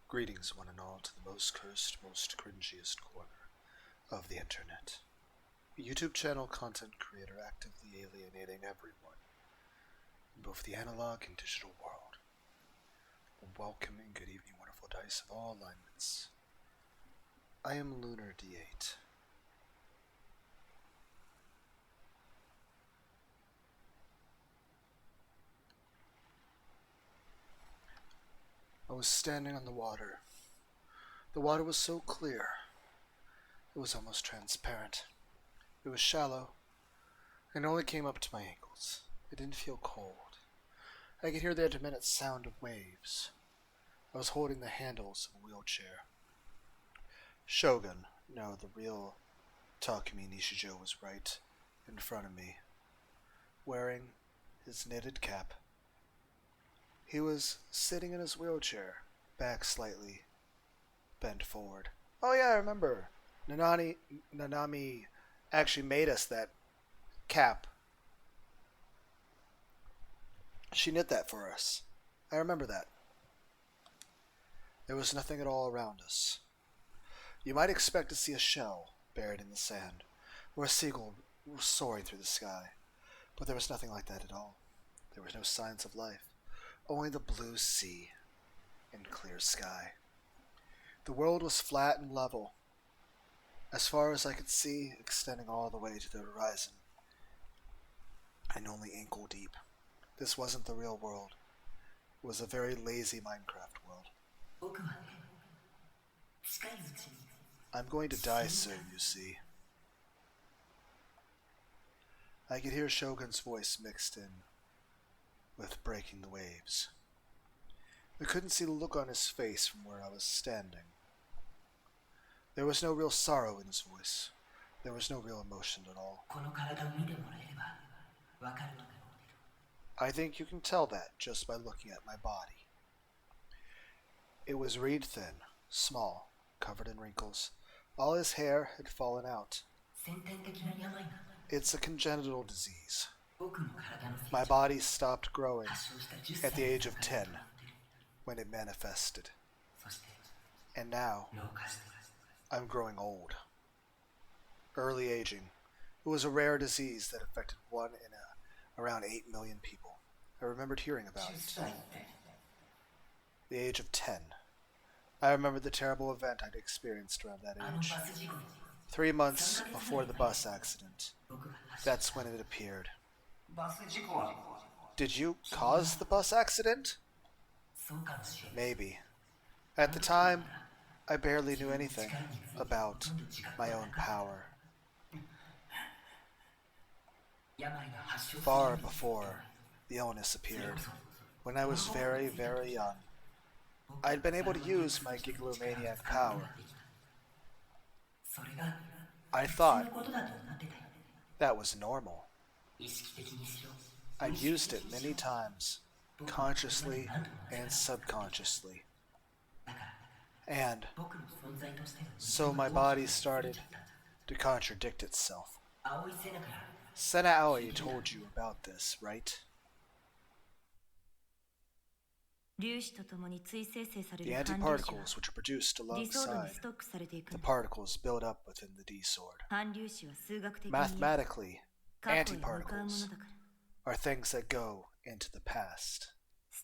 Greetings, one and all, to the most cursed, most cringiest corner of the internet. A YouTube channel content creator actively alienating everyone in both the analog and digital world. Welcome and good evening, wonderful dice of all alignments. I am Lunar D8. I was standing on the water. The water was so clear, it was almost transparent. It was shallow, and only came up to my ankles. It didn't feel cold. I could hear the intermittent sound of waves. I was holding the handles of a wheelchair. Shogun, no, the real Takumi Nishijo, was right in front of me, wearing his knitted cap. He was sitting in his wheelchair, back slightly, bent forward. Oh yeah, I remember. Nanami actually made us that cap. She knit that for us. I remember that. There was nothing at all around us. You might expect to see a shell buried in the sand, or a seagull soaring through the sky, but there was nothing like that at all. There were no signs of life. Only the blue sea and clear sky. The world was flat and level, as far as I could see, extending all the way to the horizon, and only ankle deep. This wasn't the real world. It was a very lazy Minecraft world. I'm going to die soon, you see. I could hear Shogun's voice mixed in with breaking the waves. I couldn't see the look on his face from where I was standing. There was no real sorrow in his voice. There was no real emotion at all. I think you can tell that just by looking at my body. It was reed thin, small, covered in wrinkles. All his hair had fallen out. It's a congenital disease. My body stopped growing at the age of 10 when it manifested. And now, I'm growing old. Early aging. It was a rare disease that affected one in around 8 million people. I remembered hearing about it. The age of 10. I remembered the terrible event I'd experienced around that age. 3 months before the bus accident. That's when it appeared. Did you cause the bus accident? Maybe. At the time, I barely knew anything about my own power. Far before the illness appeared, when I was very, very young, I'd been able to use my gigalomaniac power. I thought that was normal. I'd used it many times, consciously and subconsciously. And so my body started to contradict itself. Senna Aoi told you about this, right? The antiparticles which are produced alongside the particles build up within the D-sword. Mathematically, antiparticles are things that go into the past.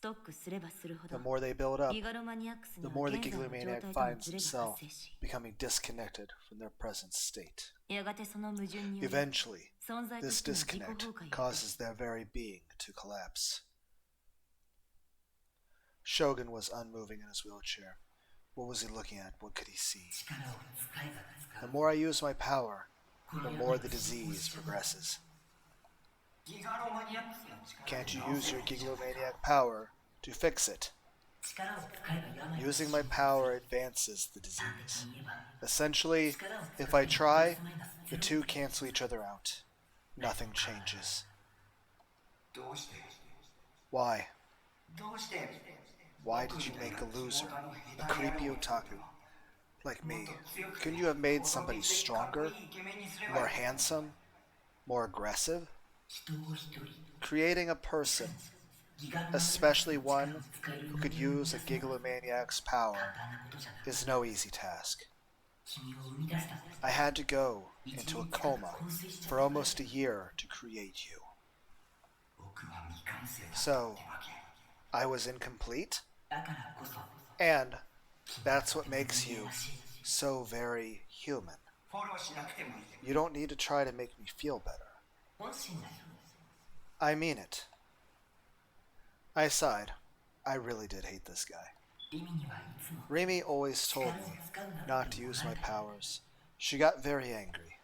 The more they build up, the more the gigalomaniac finds himself becoming disconnected from their present state. Eventually, this disconnect causes their very being to collapse. Shogun was unmoving in his wheelchair. What was he looking at? What could he see? The more I use my power, the more the disease progresses. Can't you use your gigalomaniac power to fix it? Using my power advances the disease. Essentially, if I try, the two cancel each other out. Nothing changes. Why? Why did you make a loser, a creepy otaku like me? Couldn't you have made somebody stronger, more handsome, more aggressive? Creating a person especially one who could use a gigalomaniac's power, is no easy task. I had to go into a coma for almost a year to create you. So, I was incomplete? And that's what makes you so very human. You don't need to try to make me feel better. I mean it. I sighed. I really did hate this guy. Remy always told me not to use my powers. She got very angry.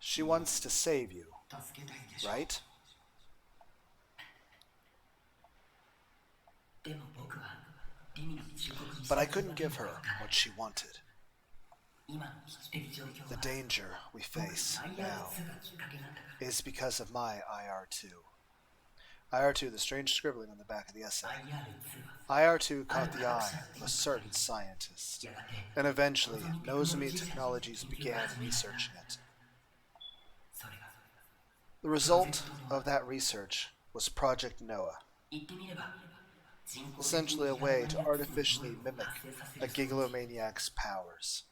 She wants to save you, right? But I couldn't give her what she wanted. The danger we face now is because of my IR2. IR2, the strange scribbling on the back of the essay. IR2 caught the eye of a certain scientist, and eventually Nozomi Technologies began researching it. The result of that research was Project Noah, essentially a way to artificially mimic a gigalomaniac's powers.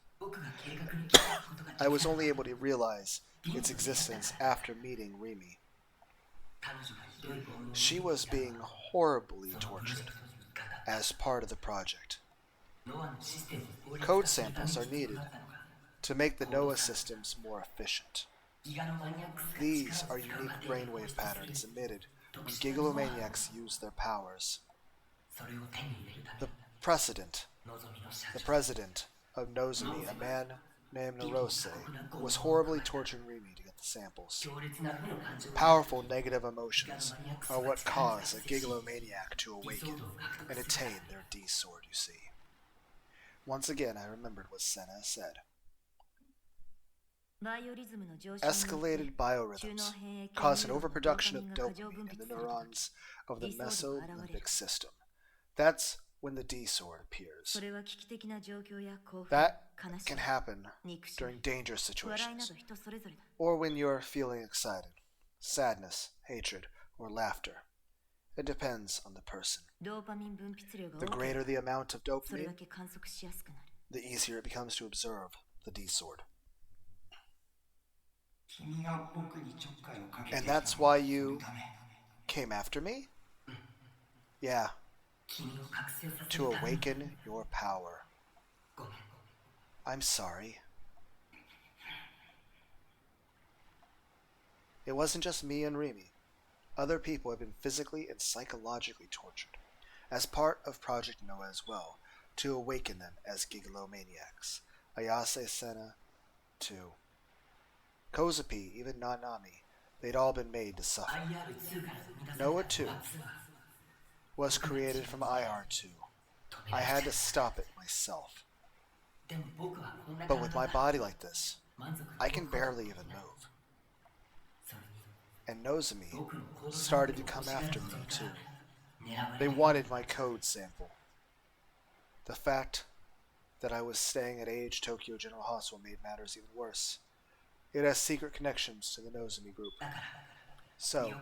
I was only able to realize its existence after meeting Remy. She was being horribly tortured as part of the project. Code samples are needed to make the Noah systems more efficient. These are unique brainwave patterns emitted when gigalomaniacs use their powers. The precedent, the president of Nozomi, a man named Narose, was horribly torturing Remy to get the samples. Powerful negative emotions are what cause a gigalomaniac to awaken and attain their D-sword, you see. Once again, I remembered what Senna said. Escalated biorhythms cause an overproduction of dopamine in the neurons of the mesolimbic system. That's when the D-sword appears. That can happen during dangerous situations, or when you're feeling excited, sadness, hatred, or laughter. It depends on the person. The greater the amount of dopamine, the easier it becomes to observe the D-sword. And that's why you came after me? Yeah. To awaken your power. I'm sorry. It wasn't just me and Remy. Other people have been physically and psychologically tortured, as part of Project Noah as well, to awaken them as gigalomaniacs. Ayase Senna, too. Kozapi, even Nanami, they'd all been made to suffer. Noah, too, was created from IR2. I had to stop it myself. But with my body like this, I can barely even move. And Nozomi started to come after me, too. They wanted my code sample. The fact that I was staying at AH Tokyo General Hospital made matters even worse. It has secret connections to the Nozomi group. So,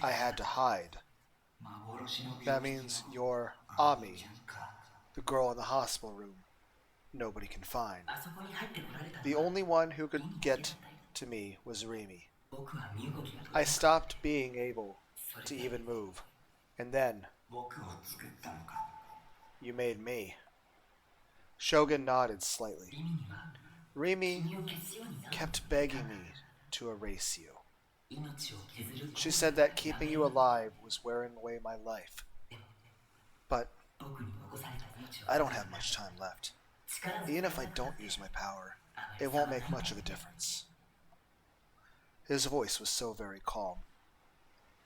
I had to hide. That means your Ami, the girl in the hospital room, nobody can find. The only one who could get to me was Remy. I stopped being able to even move. And then, you made me. Shogun nodded slightly. Remy kept begging me to erase you. She said that keeping you alive was wearing away my life. But I don't have much time left. Even if I don't use my power, it won't make much of a difference. His voice was so very calm.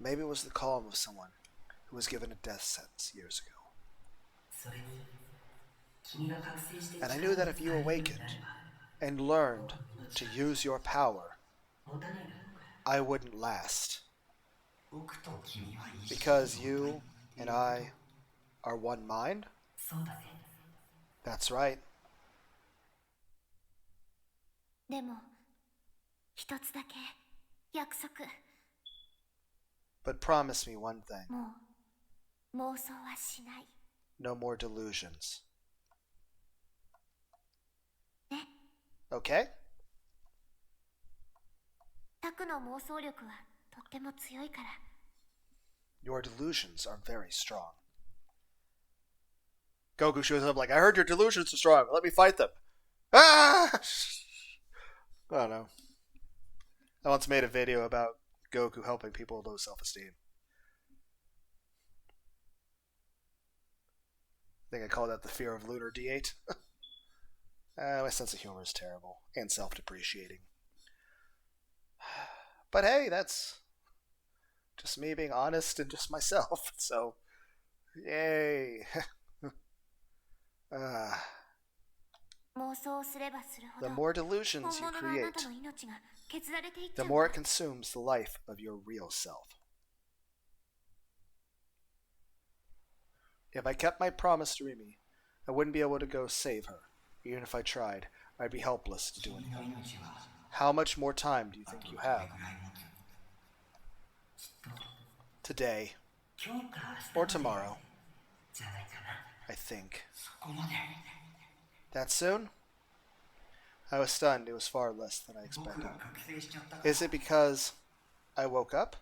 Maybe it was the calm of someone who was given a death sentence years ago. And I knew that if you awakened and learned to use your power, I wouldn't last. Because you and I are one mind? That's right. でも、一つだけ約束。But promise me one thing. もう妄想はしない。 No more delusions. ね。 Okay? タクの妄想力はとっても強いから。 Your delusions are very strong. Goku shows up like, I heard your delusions are strong. Let me fight them. Ah! I don't know. I once made a video about Goku helping people with low self-esteem. I think I called that the fear of Lunar D8. My sense of humor is terrible and self-depreciating. But hey, that's just me being honest and just myself. So, yay. The more delusions you create, the more it consumes the life of your real self. If I kept my promise to Rimi, I wouldn't be able to go save her. Even if I tried, I'd be helpless to do anything. How much more time do you think you have? Today. Or tomorrow. I think. That soon? I was stunned. It was far less than I expected. Is it because I woke up?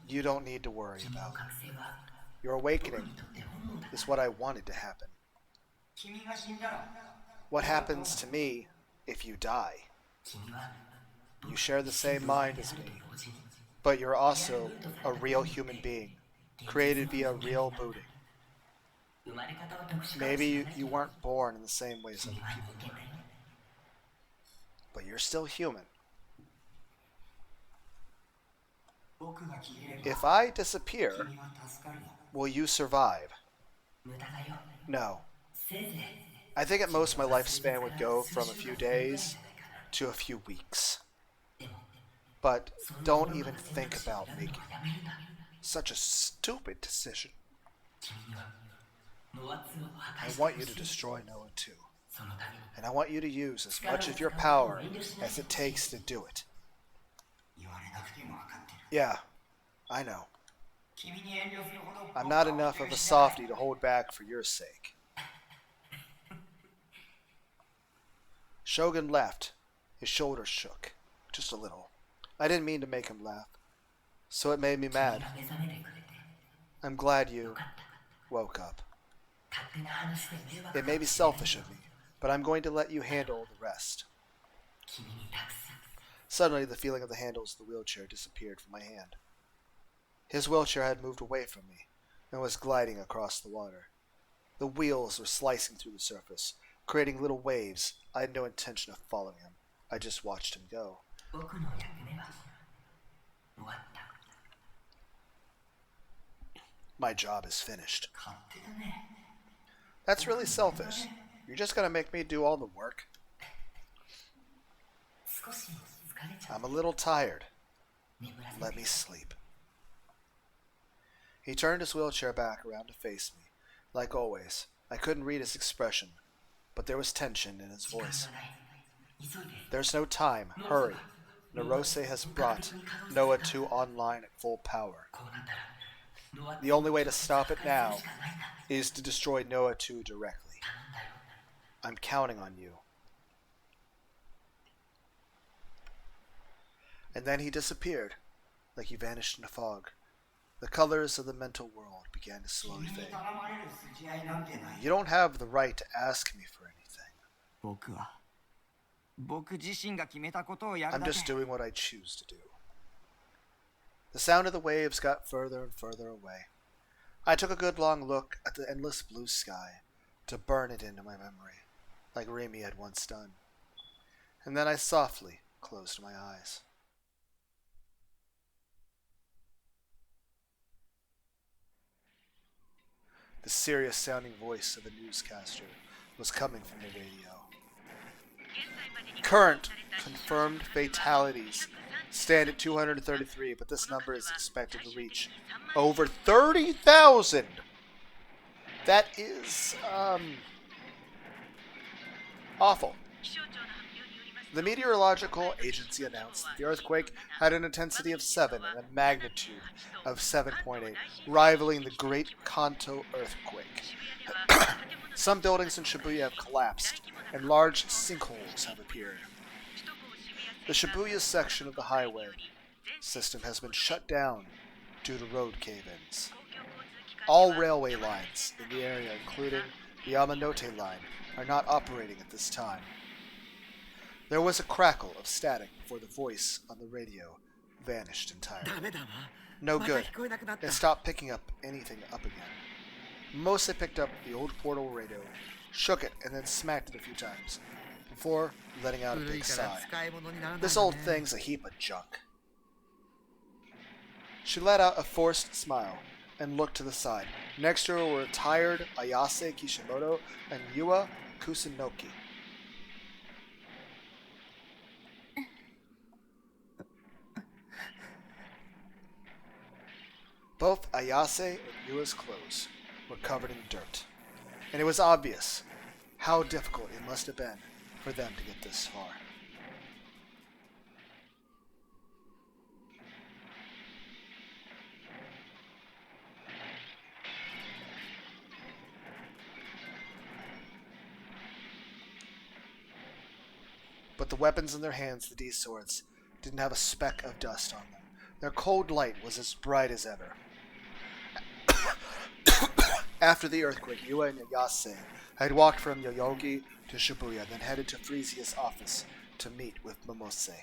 You don't need to worry about it. Your awakening is what I wanted to happen. What happens to me if you die? You share the same mind as me, but you're also a real human being, created via real booting. Maybe you weren't born in the same way as other people were, but you're still human. If I disappear, will you survive? No. I think at most my lifespan would go from a few days to a few weeks. But don't even think about making such a stupid decision. I want you to destroy Noah too. And I want you to use as much of your power as it takes to do it. Yeah, I know. I'm not enough of a softie to hold back for your sake. Shogun laughed. His shoulders shook. Just a little. I didn't mean to make him laugh. So it made me mad. I'm glad you woke up. It may be selfish of me, but I'm going to let you handle the rest. Suddenly, the feeling of the handles of the wheelchair disappeared from my hand. His wheelchair had moved away from me and was gliding across the water. The wheels were slicing through the surface, creating little waves. I had no intention of following him. I just watched him go. My job is finished. That's really selfish. You're just gonna make me do all the work? I'm a little tired. Let me sleep. He turned his wheelchair back around to face me. Like always, I couldn't read his expression, but there was tension in his voice. There's no time. Hurry. Narose has brought Noah 2 online at full power. The only way to stop it now is to destroy Noah 2 directly. I'm counting on you. And then he disappeared, like he vanished in a fog. The colors of the mental world began to slowly fade. You don't have the right to ask me for anything. I'm just doing what I choose to do. The sound of the waves got further and further away. I took a good long look at the endless blue sky to burn it into my memory, like Rimi had once done. And then I softly closed my eyes. The serious-sounding voice of a newscaster was coming from the radio. Current confirmed fatalities stand at 233, but this number is expected to reach over 30,000. That is, awful. The meteorological agency announced that the earthquake had an intensity of 7 and a magnitude of 7.8, rivaling the Great Kanto earthquake. Some buildings in Shibuya have collapsed, and large sinkholes have appeared. The Shibuya section of the highway system has been shut down due to road cave-ins. All railway lines in the area, including the Yamanote line, are not operating at this time. There was a crackle of static before the voice on the radio vanished entirely. No good. It stopped picking up anything up again. Mostly picked up the old portable radio, shook it, and then smacked it a few times, before letting out a big sigh. This old thing's a heap of junk. She let out a forced smile and looked to the side. Next to her were tired Ayase Kishimoto and Yua Kusunoki. Both Ayase and Yua's clothes were covered in dirt, and it was obvious how difficult it must have been for them to get this far. But the weapons in their hands, the D-swords, didn't have a speck of dust on them. Their cold light was as bright as ever. After the earthquake, Yua and Ayase had walked from Yoyogi to Shibuya, then headed to Frisia's office to meet with Momose.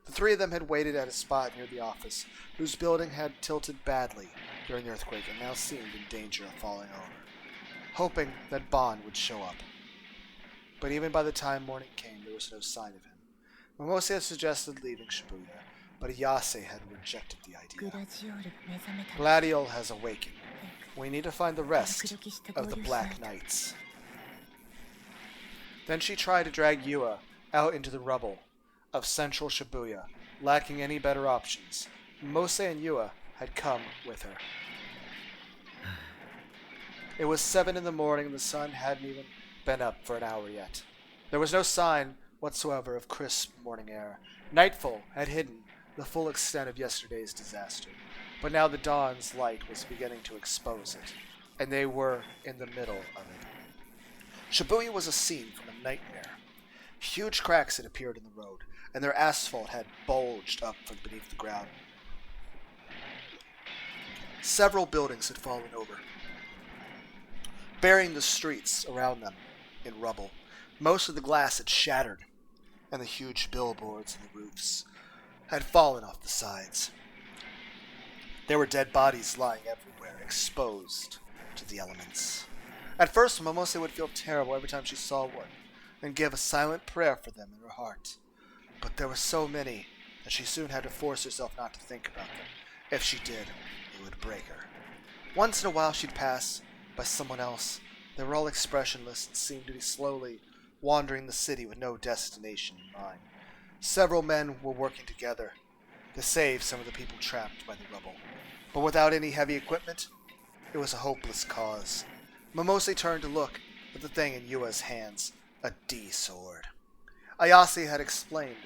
The three of them had waited at a spot near the office, whose building had tilted badly during the earthquake and now seemed in danger of falling over, hoping that Bon would show up. But even by the time morning came, there was no sign of him. Momose had suggested leaving Shibuya, but Ayase had rejected the idea. Gladiol has awakened. We need to find the rest of the Black Knights. Then she tried to drag Yua out into the rubble of central Shibuya, lacking any better options. Mose and Yua had come with her. It was 7 in the morning and the sun hadn't even been up for an hour yet. There was no sign whatsoever of crisp morning air. Nightfall had hidden the full extent of yesterday's disaster, but now the dawn's light was beginning to expose it, and they were in the middle of it. Shibuya was a scene from a nightmare. Huge cracks had appeared in the road, and their asphalt had bulged up from beneath the ground. Several buildings had fallen over, burying the streets around them in rubble. Most of the glass had shattered, and the huge billboards and the roofs had fallen off the sides. There were dead bodies lying everywhere, exposed to the elements. At first, Momose would feel terrible every time she saw one, and give a silent prayer for them in her heart. But there were so many that she soon had to force herself not to think about them. If she did, it would break her. Once in a while she'd pass by someone else. They were all expressionless and seemed to be slowly wandering the city with no destination in mind. Several men were working together to save some of the people trapped by the rubble. But without any heavy equipment, it was a hopeless cause. Momose turned to look at the thing in Yua's hands, a D-sword. Ayase had explained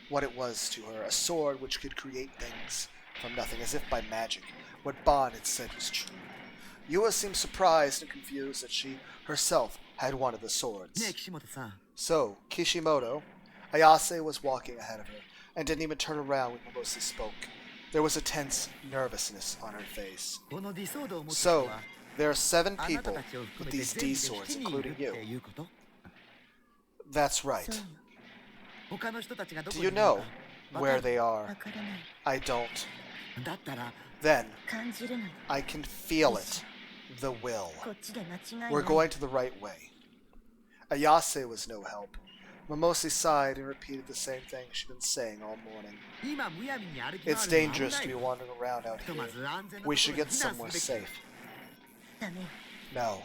what it was to her, a sword which could create things from nothing, as if by magic. What Bon had said was true. Yua seemed surprised and confused that she herself had one of the swords. So, Kishimoto, Ayase was walking ahead of her, and didn't even turn around when Momose spoke. There was a tense nervousness on her face. So, there are 7 people with these D-swords, including you. That's right. Do you know where they are? I don't. Then, I can feel it. The will. We're going to the right way. Ayase was no help. Momose sighed and repeated the same thing she'd been saying all morning. It's dangerous to be wandering around out here. We should get somewhere safe. No.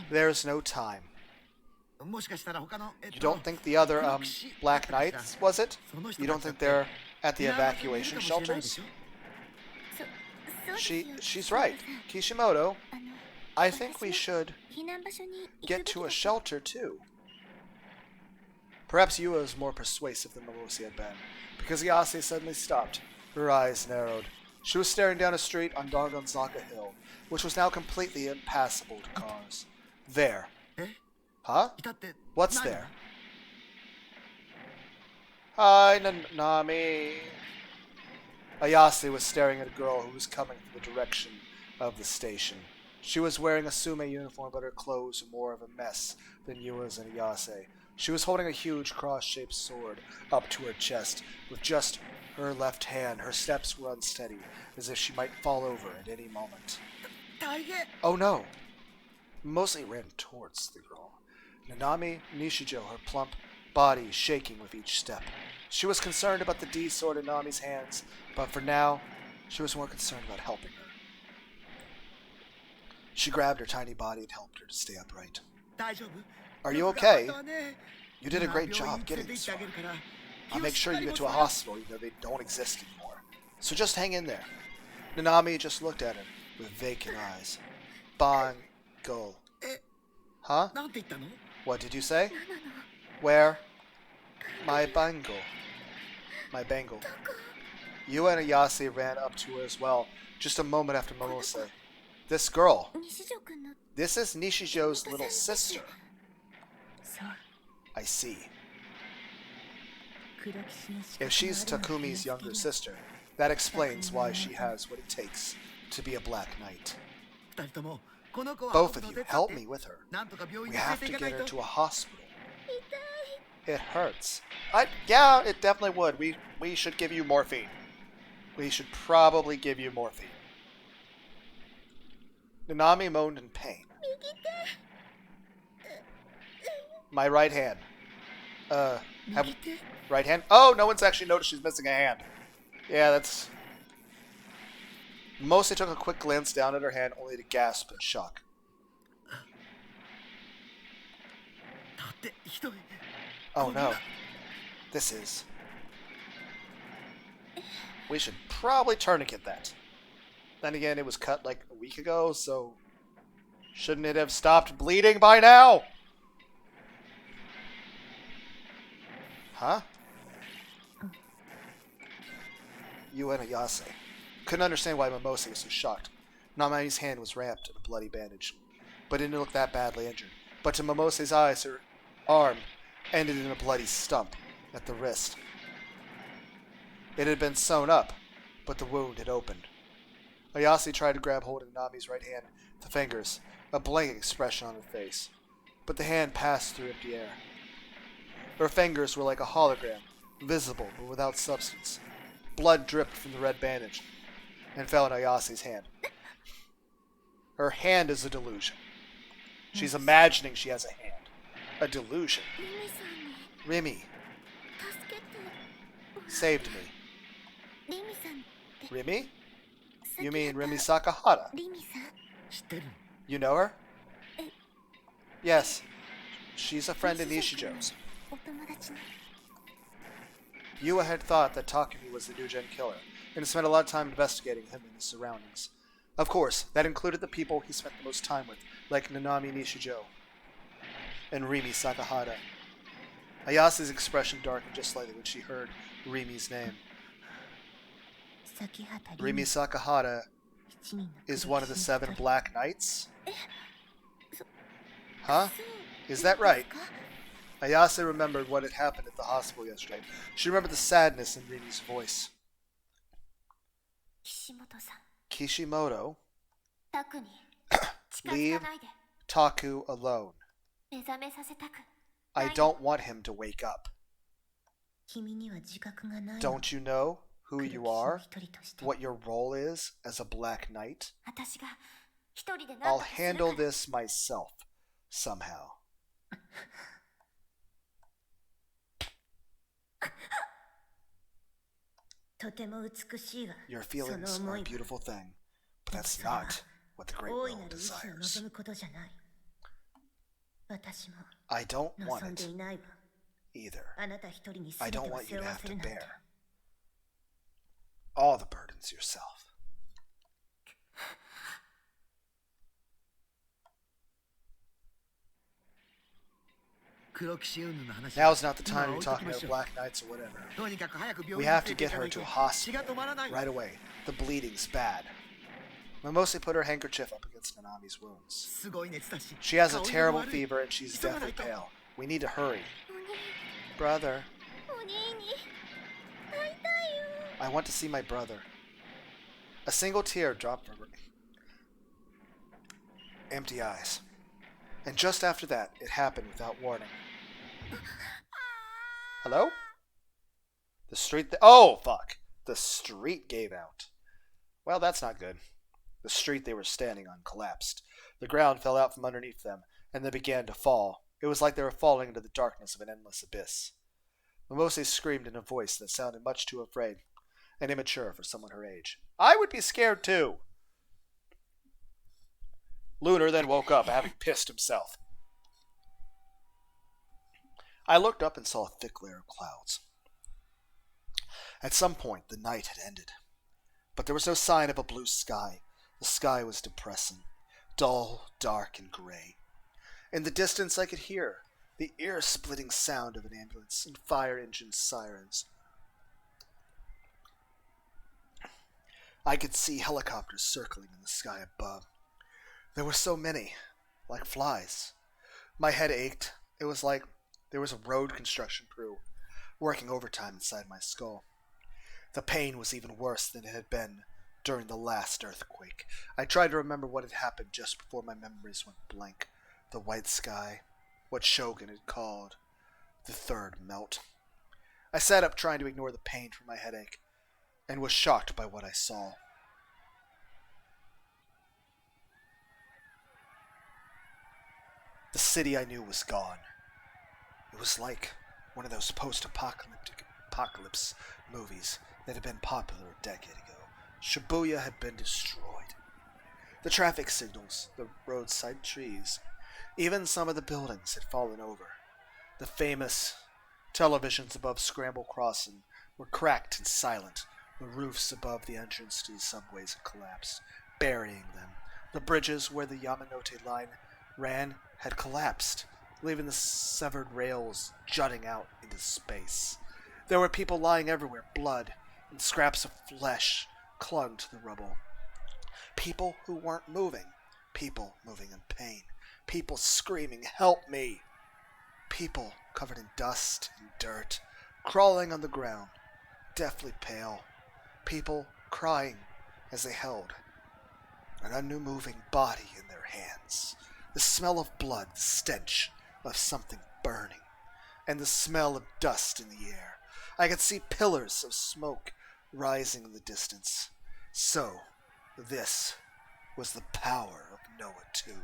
There's no time. You don't think the other, Black Knights, was it? You don't think they're at the evacuation shelters? She's right. Kishimoto, I think we should get to a shelter, too. Perhaps Yua was more persuasive than Momosi had been, because Ayase suddenly stopped. Her eyes narrowed. She was staring down a street on Dargonzaka Hill, which was now completely impassable to cars. There. Huh? What's there? Hi, Nanami. Ayase was staring at a girl who was coming from the direction of the station. She was wearing a sume uniform, but her clothes were more of a mess than Yua's and Ayase. She was holding a huge cross-shaped sword up to her chest, with just her left hand. Her steps were unsteady, as if she might fall over at any moment. Oh no! Mostly ran towards the girl. Nanami Nishijo, her plump body shaking with each step. She was concerned about the D sword in Nami's hands, but for now, she was more concerned about helping her. She grabbed her tiny body and helped her to stay upright. Are you okay? You did a great job getting this far. I'll make sure you get to a hospital, even though they don't exist anymore. So just hang in there. Nanami just looked at him with vacant eyes. Bango. Huh? What did you say? Where? My bangle. My bangle. Yua and Ayase ran up to her as well, just a moment after Momose. This girl. This is Nishijo's little sister. I see. If she's Takumi's younger sister, that explains why she has what it takes to be a Black Knight. Both of you, help me with her. We have to get her to a hospital. It hurts. Yeah, it definitely would. We should give you morphine. We should probably give you morphine. Nanami moaned in pain. My right hand. Right hand? Oh, no one's actually noticed she's missing a hand. Yeah, that's... Mostly took a quick glance down at her hand, only to gasp in shock. Oh no. This is... We should probably tourniquet that. Then again, it was cut like a week ago, so... Shouldn't it have stopped bleeding by now? Huh? Yua and Ayase couldn't understand why Momose was so shocked. Namami's hand was wrapped in a bloody bandage, but it didn't look that badly injured. But to Momose's eyes, her arm ended in a bloody stump at the wrist. It had been sewn up, but the wound had opened. Ayase tried to grab hold of Nami's right hand with the fingers, a blank expression on her face. But the hand passed through empty air. Her fingers were like a hologram, visible but without substance. Blood dripped from the red bandage and fell in Ayase's hand. Her hand is a delusion. She's imagining she has a hand. A delusion. Rimi. Saved me. Rimi? You mean Rimi Sakahara? You know her? Yes. She's a friend of Nishijo's. Yua had thought that Takumi was the new-gen killer, and spent a lot of time investigating him and his surroundings. Of course, that included the people he spent the most time with, like Nanami Nishijo and Rimi Sakahara. Ayase's expression darkened just slightly when she heard Rimi's name. Rimi Sakahara is one of the 7 Black Knights? Huh? Is that right? Ayase remembered what had happened at the hospital yesterday. She remembered the sadness in Rimi's voice. Kishimoto, leave Taku alone. I don't want him to wake up. Don't you know who you are? What your role is as a Black Knight? I'll handle this myself, somehow. Your feelings are a beautiful thing, but that's not what the Great World desires. I don't want it either. I don't want you to have to bear all the burdens yourself. Now's not the time to be talking about Black Knights or whatever. We have to get her to a hospital right away. The bleeding's bad. Mimose put her handkerchief up against Nanami's wounds. She has a terrible fever and she's deathly pale. We need to hurry. Brother. I want to see my brother. A single tear dropped from her empty eyes. And just after that, it happened without warning. Hello? The street... oh, fuck! The street gave out. Well, that's not good. The street they were standing on collapsed. The ground fell out from underneath them, and they began to fall. It was like they were falling into the darkness of an endless abyss. Mimose screamed in a voice that sounded much too afraid and immature for someone her age. I would be scared too. Lunar then woke up, having pissed himself. I looked up and saw a thick layer of clouds. At some point, the night had ended. But there was no sign of a blue sky. The sky was depressing, dull, dark, and gray. In the distance, I could hear the ear-splitting sound of an ambulance and fire engine sirens. I could see helicopters circling in the sky above. There were so many, like flies. My head ached. It was like there was a road construction crew working overtime inside my skull. The pain was even worse than it had been during the last earthquake. I tried to remember what had happened just before my memories went blank. The white sky, what Shogun had called the third melt. I sat up trying to ignore the pain from my headache, and was shocked by what I saw. The city I knew was gone. It was like one of those post-apocalypse movies that had been popular a decade ago. Shibuya had been destroyed. The traffic signals, the roadside trees, even some of the buildings had fallen over. The famous televisions above Scramble Crossing were cracked and silent. The roofs above the entrance to the subways had collapsed, burying them. The bridges where the Yamanote line ran had collapsed, leaving the severed rails jutting out into space. There were people lying everywhere, blood and scraps of flesh clung to the rubble. People who weren't moving. People moving in pain. People screaming, "Help me!" People covered in dust and dirt, crawling on the ground, deathly pale. People crying as they held an unmoving body in their hands. The smell of blood, the stench of something burning, and the smell of dust in the air. I could see pillars of smoke rising in the distance. So, this was the power of Noah 2.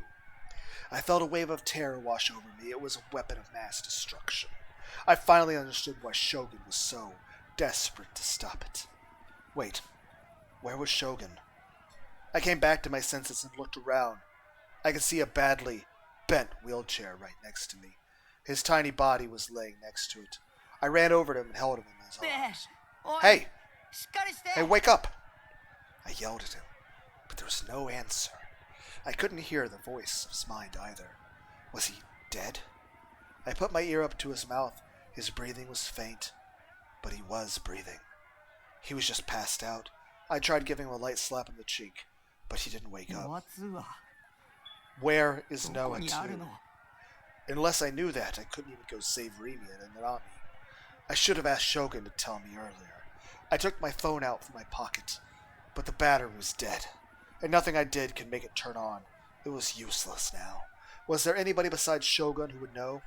I felt a wave of terror wash over me. It was a weapon of mass destruction. I finally understood why Shogun was so desperate to stop it. Wait, where was Shogun? I came back to my senses and looked around. I could see a badly bent wheelchair right next to me. His tiny body was laying next to it. I ran over to him and held him in his arms. Hey! Hey, wake up! I yelled at him, but there was no answer. I couldn't hear the voice of his mind either. Was he dead? I put my ear up to his mouth. His breathing was faint, but he was breathing. He was just passed out. I tried giving him a light slap on the cheek, but he didn't wake up. Where is Noah 2? Unless I knew that, I couldn't even go save Rimi and Nanami. I should have asked Shogun to tell me earlier. I took my phone out from my pocket, but the battery was dead, and nothing I did could make it turn on. It was useless now. Was there anybody besides Shogun who would know?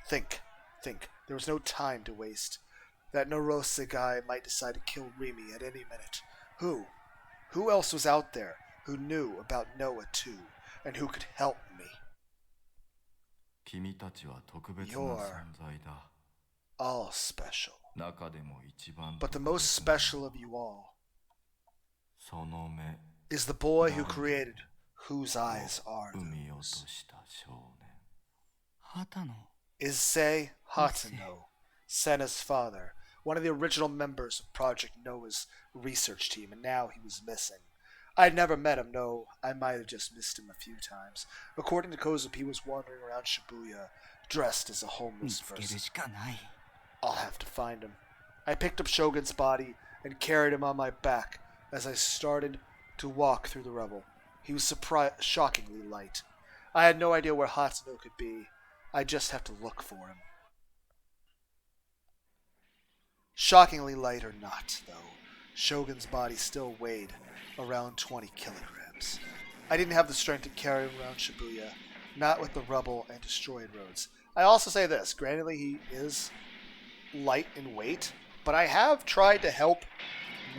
Think. There was no time to waste. That Norose guy might decide to kill Rimi at any minute. Who? Who else was out there who knew about Noah 2 and who could help me? You're all special. But the most special of you all is the boy who created Whose Eyes Are Those? Issei Hatano, Senna's father, one of the original members of Project Noah's research team, and now he was missing. I'd never met him, no, I might have just missed him a few times. According to Kozup, he was wandering around Shibuya, dressed as a homeless 見つける person. しかない。 I'll have to find him. I picked up Shogun's body and carried him on my back as I started to walk through the rubble. He was shockingly light. I had no idea where Hatsuno could be. I just have to look for him. Shockingly light or not, though, Shogun's body still weighed around 20 kilograms. I didn't have the strength to carry him around Shibuya, not with the rubble and destroyed roads. I also say this, granted he is light in weight, but I have tried to help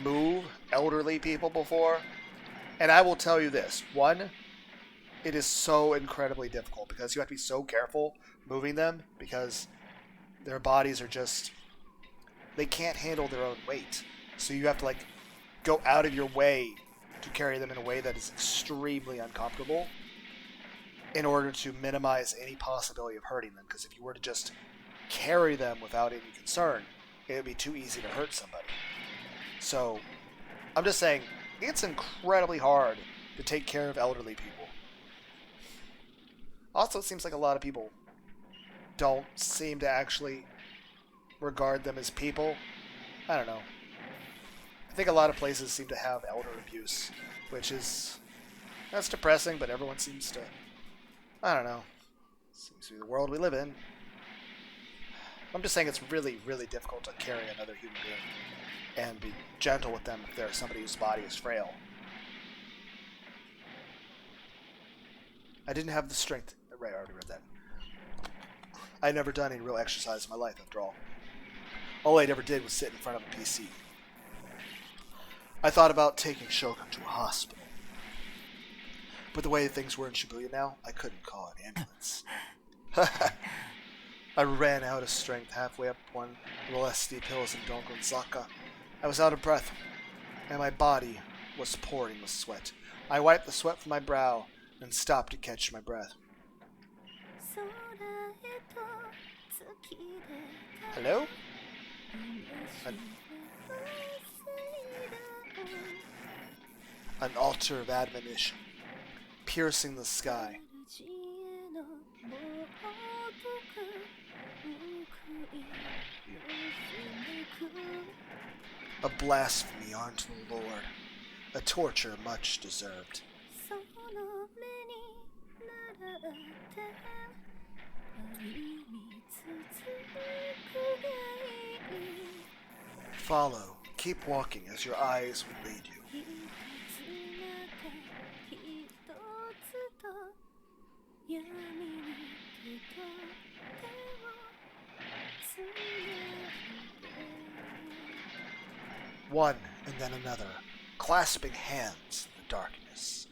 move elderly people before, and I will tell you this. One, it is so incredibly difficult because you have to be so careful moving them because their bodies are just, they can't handle their own weight. So you have to like go out of your way to carry them in a way that is extremely uncomfortable in order to minimize any possibility of hurting them. Because if you were to just carry them without any concern, it would be too easy to hurt somebody. So I'm just saying, it's incredibly hard to take care of elderly people. Also, it seems like a lot of people don't seem to actually regard them as people. I don't know. I think a lot of places seem to have elder abuse, which is, that's depressing, but everyone seems to, I don't know, seems to be the world we live in. I'm just saying it's really, really difficult to carry another human being and be gentle with them if they're somebody whose body is frail. I didn't have the strength. Right, I already read that. I had never done any real exercise in my life, after all. All I ever did was sit in front of a PC. I thought about taking Shogun to a hospital. But the way things were in Shibuya now, I couldn't call an ambulance. I ran out of strength halfway up one of the less steep hills in Dongonzaka. I was out of breath, and my body was pouring with sweat. I wiped the sweat from my brow and stopped to catch my breath. Hello? An altar of admonition, piercing the sky. A blasphemy unto the Lord, a torture much deserved. Follow, keep walking as your eyes will lead you. One and then another, clasping hands in the darkness.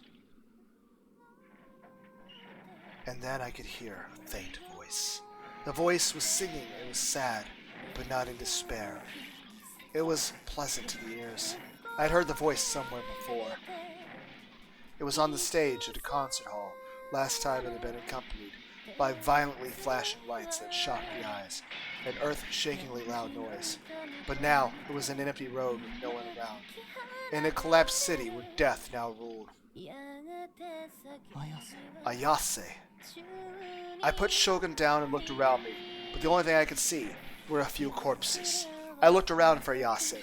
And then I could hear a faint voice. The voice was singing. It was sad, but not in despair. It was pleasant to the ears. I'd heard the voice somewhere before. It was on the stage at a concert hall. Last time it had been accompanied by violently flashing lights that shocked the eyes, an earth-shakingly loud noise. But now it was an empty road with no one around, in a collapsed city where death now ruled. Ayase. I put Shogun down and looked around me, but the only thing I could see were a few corpses. I looked around for Ayase,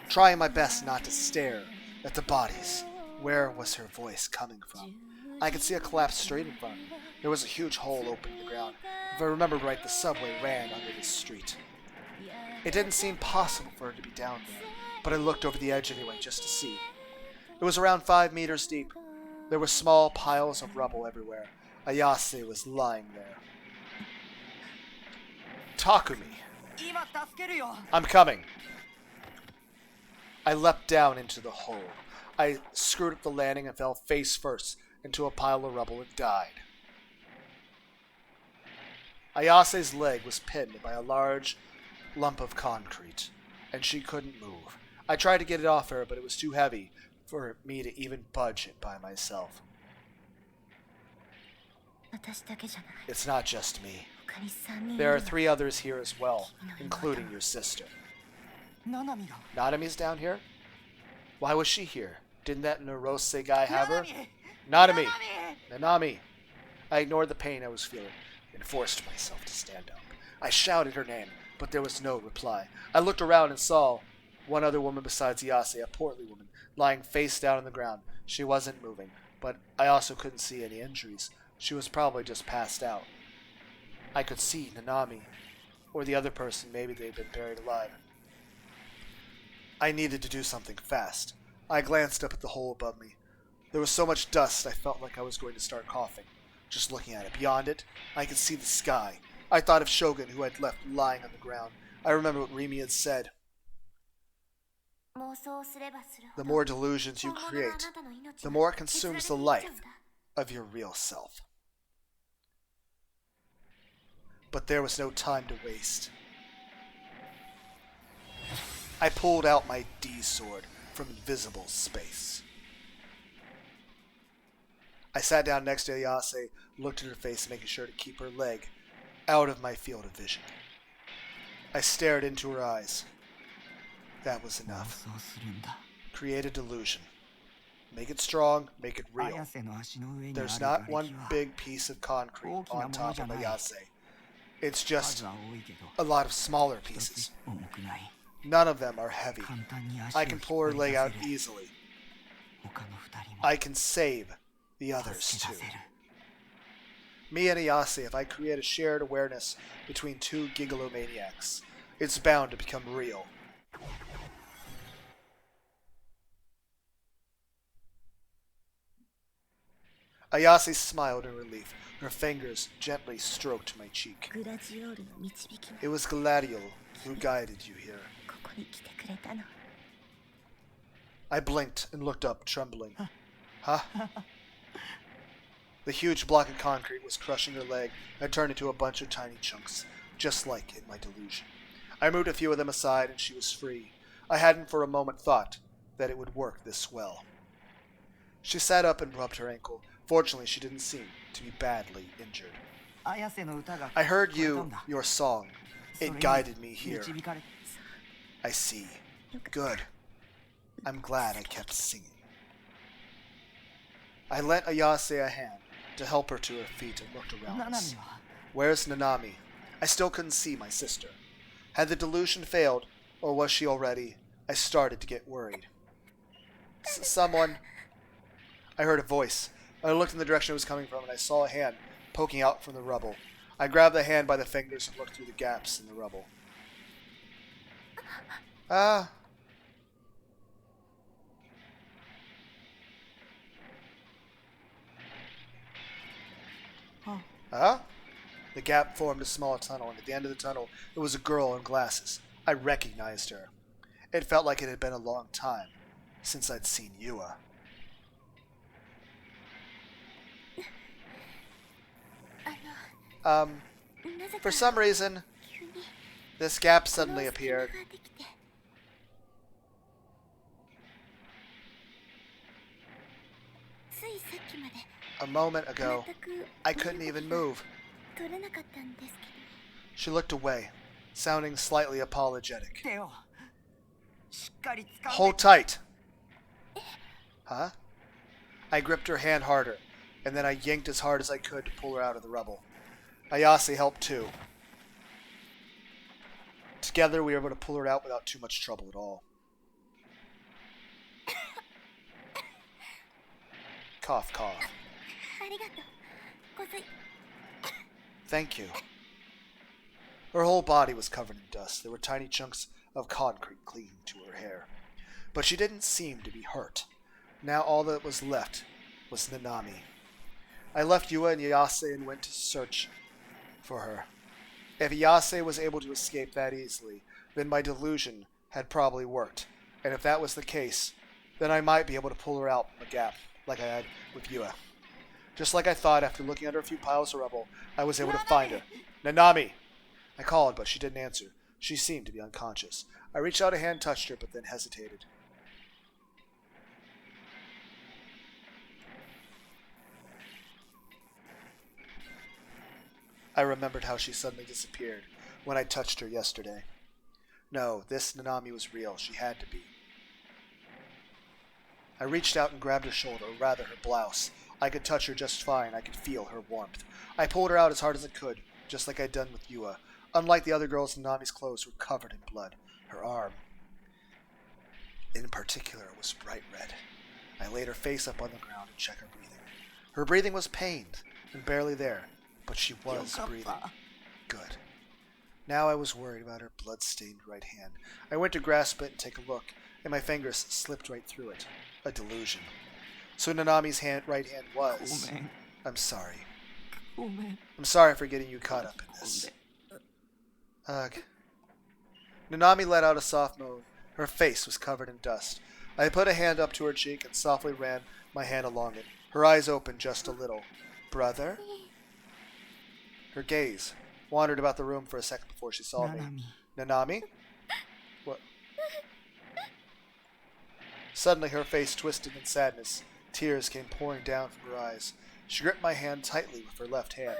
trying my best not to stare at the bodies. Where was her voice coming from? I could see a collapsed street in front. There was a huge hole open in the ground. If I remember right, the subway ran under this street. It didn't seem possible for her to be down there, but I looked over the edge anyway just to see. It was around 5 meters deep. There were small piles of rubble everywhere. Ayase was lying there. Takumi. I'm coming. I leapt down into the hole. I screwed up the landing and fell face first into a pile of rubble and died. Ayase's leg was pinned by a large lump of concrete, and she couldn't move. I tried to get it off her, but it was too heavy for me to even budge it by myself. It's not just me. There are 3 others here as well, including your sister. Nanami's down here? Why was she here? Didn't that Narose guy have her? Nanami! Nanami! I ignored the pain I was feeling. and forced myself to stand up. I shouted her name, but there was no reply. I looked around and saw one other woman besides Yase, a portly woman, lying face down on the ground. She wasn't moving, but I also couldn't see any injuries. She was probably just passed out. I could see Nanami, or the other person, maybe they'd been buried alive. I needed to do something fast. I glanced up at the hole above me. There was so much dust I felt like I was going to start coughing. Just looking at it. Beyond it, I could see the sky. I thought of Shogun, who I'd left lying on the ground. I remember what Rimi had said. The more delusions you create, the more it consumes the life of your real self. But there was no time to waste. I pulled out my D-sword from invisible space. I sat down next to Ayase, looked at her face, making sure to keep her leg out of my field of vision. I stared into her eyes. That was enough. Create a delusion. Make it strong, make it real. There's not one big piece of concrete on top of Ayase. It's just a lot of smaller pieces. None of them are heavy. I can pull her leg out easily. I can save the others too. Me and Ayase, if I create a shared awareness between two gigalomaniacs, it's bound to become real. Ayase smiled in relief. Her fingers gently stroked my cheek. It was Gladiol who guided you here. I blinked and looked up, trembling. Huh? The huge block of concrete was crushing her leg and turned into a bunch of tiny chunks, just like in my delusion. I moved a few of them aside and she was free. I hadn't for a moment thought that it would work this well. She sat up and rubbed her ankle. Fortunately, she didn't seem to be badly injured. I heard your song. It guided me here. I see. Good. I'm glad I kept singing. I lent Ayase a hand to help her to her feet and looked around us. Where's Nanami? I still couldn't see my sister. Had the delusion failed, or was she already? I started to get worried. Someone... I heard a voice. I looked in the direction it was coming from, and I saw a hand poking out from the rubble. I grabbed the hand by the fingers and looked through the gaps in the rubble. Ah. Huh? The gap formed a small tunnel, and at the end of the tunnel, there was a girl in glasses. I recognized her. It felt like it had been a long time since I'd seen Yua. For some reason, this gap suddenly appeared. A moment ago, I couldn't even move. She looked away, sounding slightly apologetic. Hold tight! Huh? I gripped her hand harder, and then I yanked as hard as I could to pull her out of the rubble. Ayase helped too. Together we were able to pull her out without too much trouble at all. Cough, cough. Thank you. Her whole body was covered in dust. There were tiny chunks of concrete clinging to her hair. But she didn't seem to be hurt. Now all that was left was Nanami. I left Yua and Ayase and went to search for her. If Ayase was able to escape that easily, then my delusion had probably worked. And if that was the case, then I might be able to pull her out from the gap, like I had with Yua. Just like I thought, after looking under a few piles of rubble, I was able to find her. Nanami! I called, but she didn't answer. She seemed to be unconscious. I reached out a hand, touched her, but then hesitated. I remembered how she suddenly disappeared when I touched her yesterday. No, this Nanami was real. She had to be. I reached out and grabbed her shoulder, or rather her blouse. I could touch her just fine. I could feel her warmth. I pulled her out as hard as I could, just like I'd done with Yua. Unlike the other girls, Nanami's clothes were covered in blood. Her arm, in particular, was bright red. I laid her face up on the ground and checked her breathing. Her breathing was pained and barely there, but she was breathing. Good. Now I was worried about her blood-stained right hand. I went to grasp it and take a look, and my fingers slipped right through it. A delusion. So Nanami's right hand was... I'm sorry. I'm sorry for getting you caught up in this. Ugh. Nanami let out a soft moan. Her face was covered in dust. I put a hand up to her cheek and softly ran my hand along it. Her eyes opened just a little. Brother? Her gaze wandered about the room for a second before she saw me. Nanami? What? Suddenly her face twisted in sadness. Tears came pouring down from her eyes. She gripped my hand tightly with her left hand.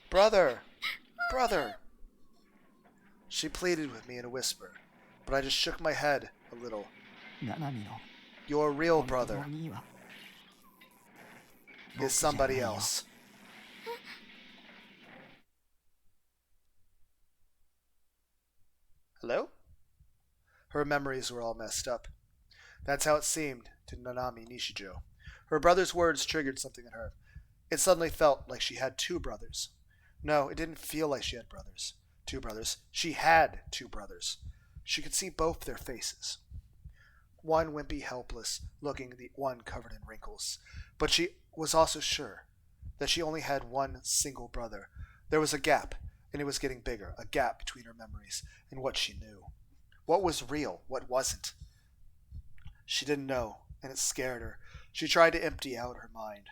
Brother! Brother! She pleaded with me in a whisper, but I just shook my head a little. Your real brother is somebody else. Hello? Her memories were all messed up. That's how it seemed to Nanami Nishijo. Her brother's words triggered something in her. It suddenly felt like she had two brothers. No, it didn't feel like she had brothers. Two brothers. She had two brothers. She could see both their faces. One wimpy, helpless, looking, the one covered in wrinkles. But she was also sure that she only had one single brother. There was a gap, and it was getting bigger, a gap between her memories and what she knew. What was real? What wasn't? She didn't know, and it scared her. She tried to empty out her mind.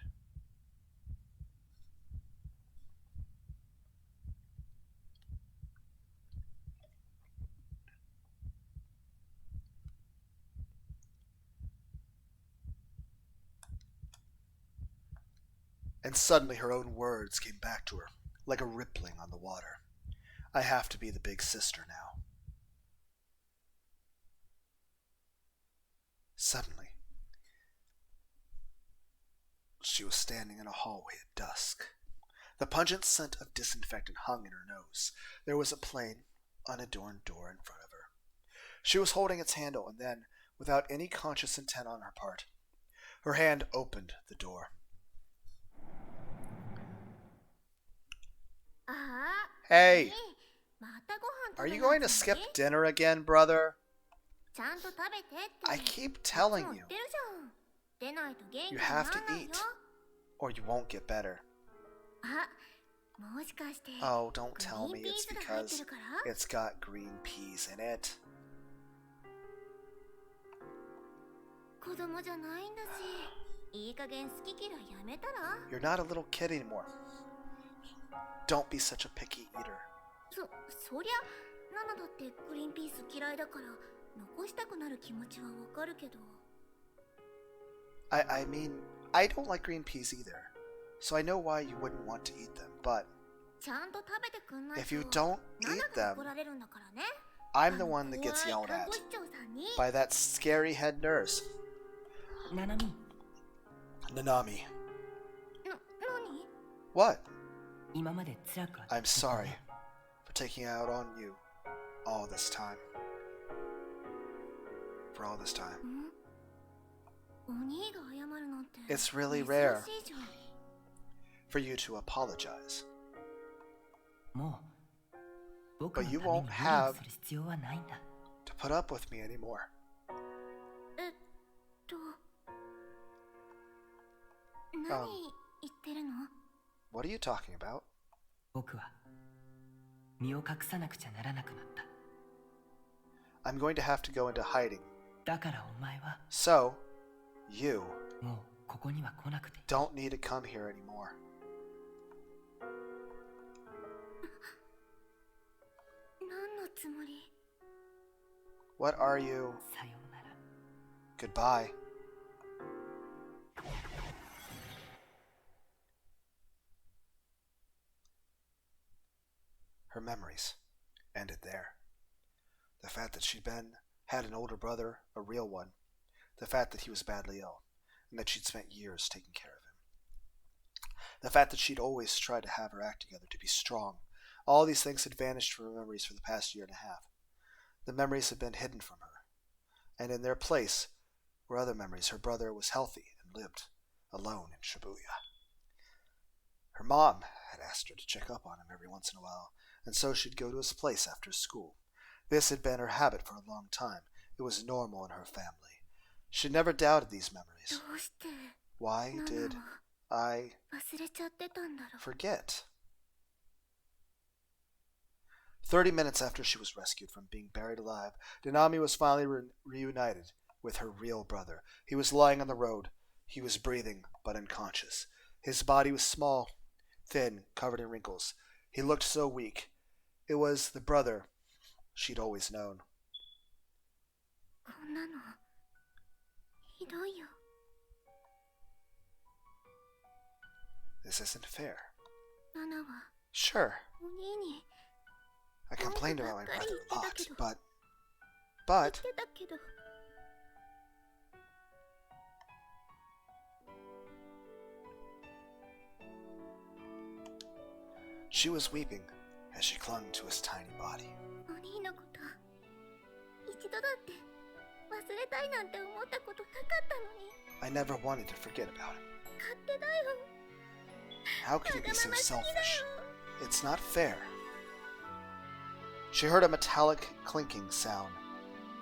And suddenly her own words came back to her, like a rippling on the water. I have to be the big sister now. Suddenly, she was standing in a hallway at dusk. The pungent scent of disinfectant hung in her nose. There was a plain, unadorned door in front of her. She was holding its handle, and then, without any conscious intent on her part, her hand opened the door. Hey! Are you going to skip dinner again, brother? I keep telling you. You have to eat, or you won't get better. Oh, don't tell me it's because it's got green peas in it. You're not a little kid anymore. Don't be such a picky eater. I mean, I don't like green peas either, so I know why you wouldn't want to eat them, but if you don't eat them, I'm the one that gets yelled at by that scary head nurse. Nanami. What? I'm sorry for taking out on you all this time. For all this time. It's really rare for you to apologize. But you won't have to put up with me anymore. What are you talking about? I'm going to have to go into hiding. So, you don't need to come here anymore. What are you? Goodbye. Her memories ended there. The fact that she'd had an older brother, a real one. The fact that he was badly ill, and that she'd spent years taking care of him. The fact that she'd always tried to have her act together, to be strong. All these things had vanished from her memories for the past year and a half. The memories had been hidden from her, and in their place were other memories. Her brother was healthy and lived alone in Shibuya. Her mom had asked her to check up on him every once in a while, and so she'd go to his place after school. This had been her habit for a long time. It was normal in her family. She never doubted these memories. Why did I forget? 30 minutes after she was rescued from being buried alive, Nanami was finally reunited with her real brother. He was lying on the road. He was breathing, but unconscious. His body was small, thin, covered in wrinkles. He looked so weak. It was the brother she'd always known. This isn't fair. Sure, I complained about my brother a lot, but... She was weeping as she clung to his tiny body. I never wanted to forget about him. How could he be so selfish? It's not fair. She heard a metallic clinking sound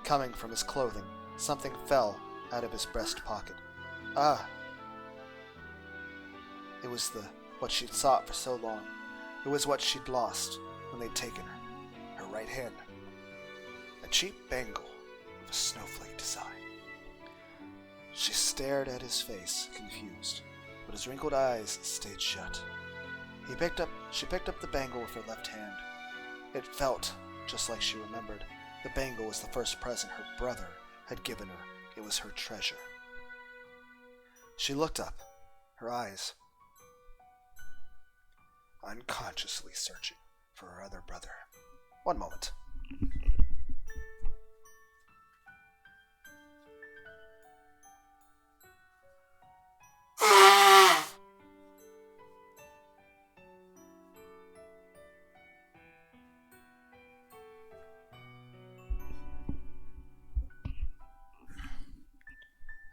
coming from his clothing. Something fell out of his breast pocket. Ah! It was what she'd sought for so long. It was what she'd lost when they'd taken her right hand. A cheap bangle of a snowflake design. She stared at his face, confused, but his wrinkled eyes stayed shut. She picked up the bangle with her left hand. It felt just like she remembered. The bangle was the first present her brother had given her. It was her treasure. She looked up, her eyes unconsciously searching for her other brother. One moment.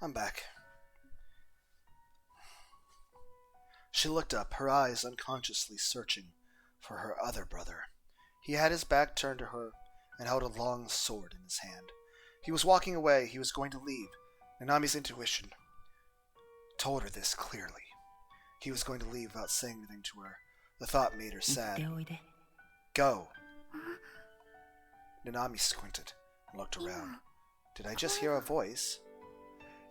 I'm back. She looked up, her eyes unconsciously searching for her other brother. He had his back turned to her and held a long sword in his hand. He was walking away. He was going to leave. Nanami's intuition told her this clearly. He was going to leave without saying anything to her. The thought made her sad. Go. Nanami squinted and looked around. Did I just hear a voice?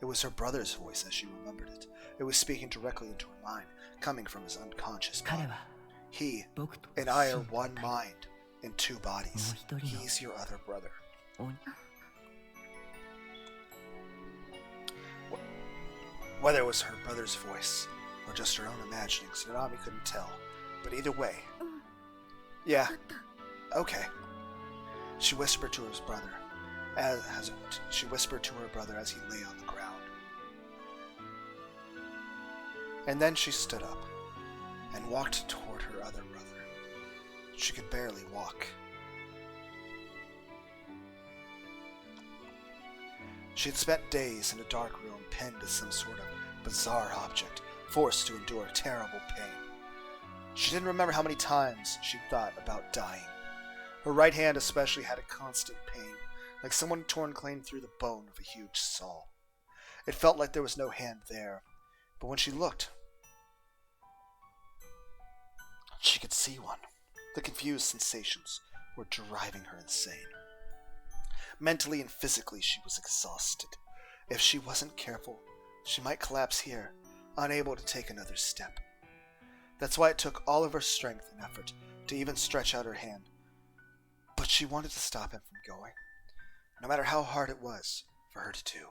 It was her brother's voice as she remembered it. It was speaking directly into her mind, coming from his unconscious body. He and I are one mind in two bodies. He's your other brother. Whether it was her brother's voice or just her own imaginings, Nanami couldn't tell. But either way, yeah, okay. She whispered to his brother, as he lay on the ground. And then she stood up and walked toward her other brother. She could barely walk. She had spent days in a dark room, pinned to some sort of bizarre object, forced to endure terrible pain. She didn't remember how many times she'd thought about dying. Her right hand especially had a constant pain, like someone had torn clean through the bone of a huge saw. It felt like there was no hand there, but when she looked, she could see one. The confused sensations were driving her insane. Mentally and physically, she was exhausted. If she wasn't careful, she might collapse here, unable to take another step. That's why it took all of her strength and effort to even stretch out her hand. But she wanted to stop him from going, no matter how hard it was for her to do.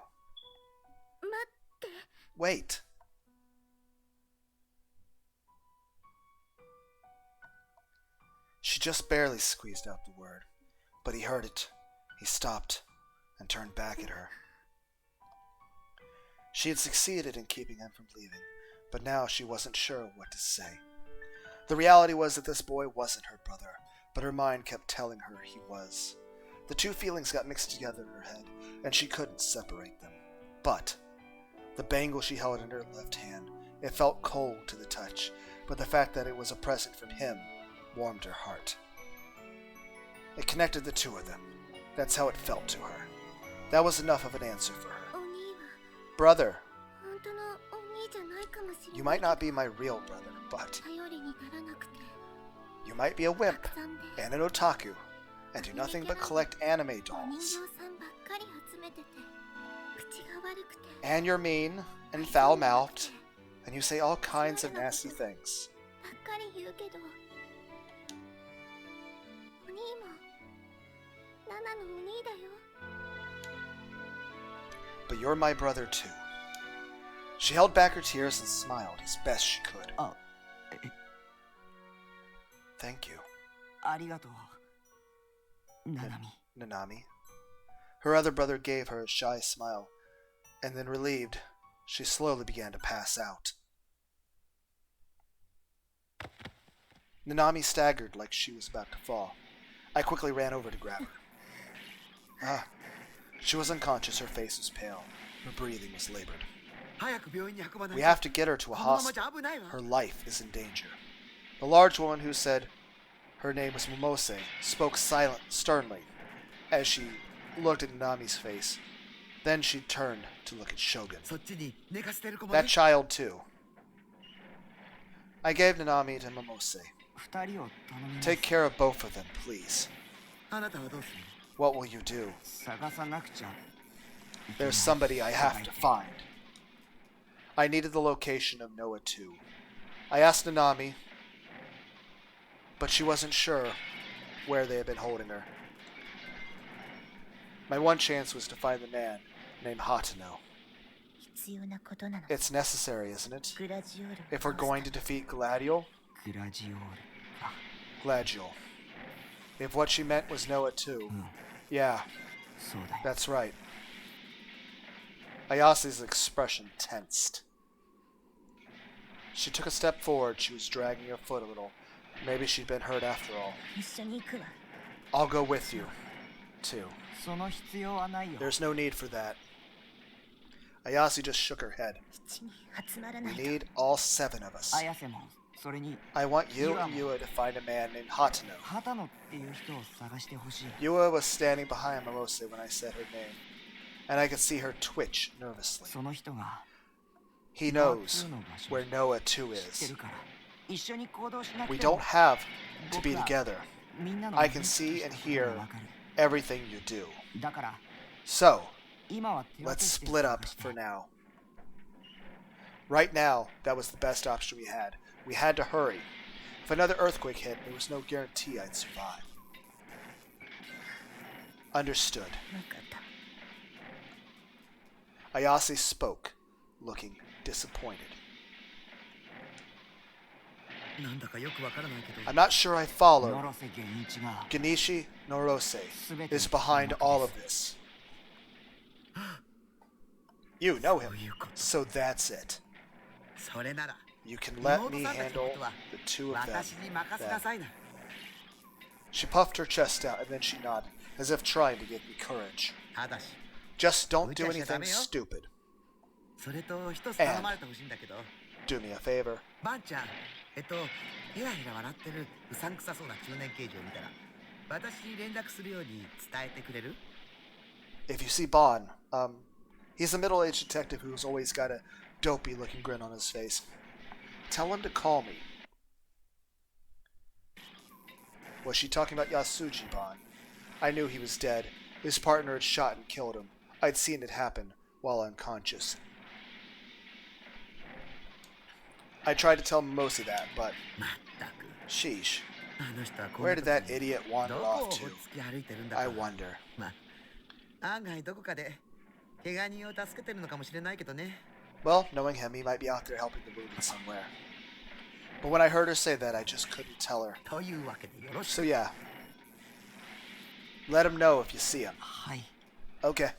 Wait. She just barely squeezed out the word, but he heard it. He stopped and turned back at her. She had succeeded in keeping him from leaving, but now she wasn't sure what to say. The reality was that this boy wasn't her brother, but her mind kept telling her he was. The two feelings got mixed together in her head, and she couldn't separate them. But the bangle she held in her left hand, it felt cold to the touch, but the fact that it was a present from him warmed her heart. It connected the two of them. That's how it felt to her. That was enough of an answer for her. お兄は Brother, 本当のお兄じゃないかもしれ you ない might not be my real brother, but 頼りにならなくて you might be a た wimp くさんで and an otaku and do nothing but collect anime お人 dolls. 形さんばっかり集めてて口が悪くて And you're mean and foul-mouthed, and you say all kinds of nasty things. ばっかり言うけどお兄もナナのお兄だよ But you're my brother too. She held back her tears and smiled as best she could. Oh. Thank you, ありがとう。ナナミ。 Nanami. Her other brother gave her a shy smile, and then relieved, she slowly began to pass out. Nanami staggered like she was about to fall. I quickly ran over to grab her. Ah. She was unconscious, her face was pale. Her breathing was labored. 早く病院に運ばない We と。 have to get her to a このままじ hospital. ゃ危ないわ。 Her life is in danger. The large woman who said her name was Momose spoke sternly as she looked at Nanami's face. Then she turned to look at Shogun. そっちに寝かせてる子も That ね。 child too. I gave Nanami to Momose. 二人を頼みます。 Take care of both of them, please. あなたはどうする？ What will you do? 探さなくちゃ。 There's somebody I have to find. I needed the location of Noah too. I asked Nanami, but she wasn't sure where they had been holding her. My one chance was to find the man named Hatano. 必要なことなの It's necessary, isn't it? グラジオール If we're going to defeat Gladiol? グラジオール。あ、 Gladiol. If what she meant was Noah too. うん、 Yeah, そうだよ。 that's right. Ayase's expression tensed. She took a step forward. She was dragging her foot a little. Maybe she'd been hurt after all. 一緒に行くわ I'll go with you, too. その必要はないよ。 There's no need for that. Ayase just shook her head. 一に集まらな We いと need all 7 of us. 綾瀬も、それに、 I want you and Yua to find a man named Hatano. 畑野っていう人を探してほしい。 Yua was standing behind Momose when I said her name, and I could see her twitch nervously. その人が He knows where Noah 2知って is. るから、一緒に行動しなく We ても don't have to be together. みんなの I can see and hear わかる。 everything you do. だから、 So, 今は手分 let's けして split up 探して for now. Right now, that was the best option we had. We had to hurry. If another earthquake hit, there was no guarantee I'd survive. Understood. 分かった Ayase spoke, looking disappointed. なんだかよくわからないけど、 I'm not sure I follow. 野瀬源一が Genishi Norose is behind all of this. You know him, そういうこと。 so that's it. それなら、 You can let 妹 me さんたちの handle ことは the two of them. 私に任せなさいな。 She puffed her chest out and then she nodded, as if trying to give me courage. ただし、 Just don't do 無茶しちゃダ anything メよ。 stupid. それと一つ頼まれてほしいんだけど、 Do me a favor. バンちゃん、ヘラヘラ笑ってるうさんくさそうな中年刑事を見たら、私に連絡するように伝えてくれる？ If you see Bon, he's a middle-aged detective who's always got a dopey-looking grin on his face. Tell him to call me. Was she talking about Yasuji Bon? I knew he was dead. His partner had shot and killed him. I'd seen it happen while unconscious. I tried to tell Mimosa that, but まったく、 sheesh. あの人はこん Where な did that 時に idiot wander どこを off ほっ to? つき歩いてるんだ I か。 wonder. まあ、案外どこかで怪我人を助けてるのかもしれないけどね。 Well, knowing him, he might be out there helping the wounded somewhere. But when I heard her say that, I just couldn't tell her. というわけでよろし So く。 yeah. Let him know if you see him. はい。 Okay.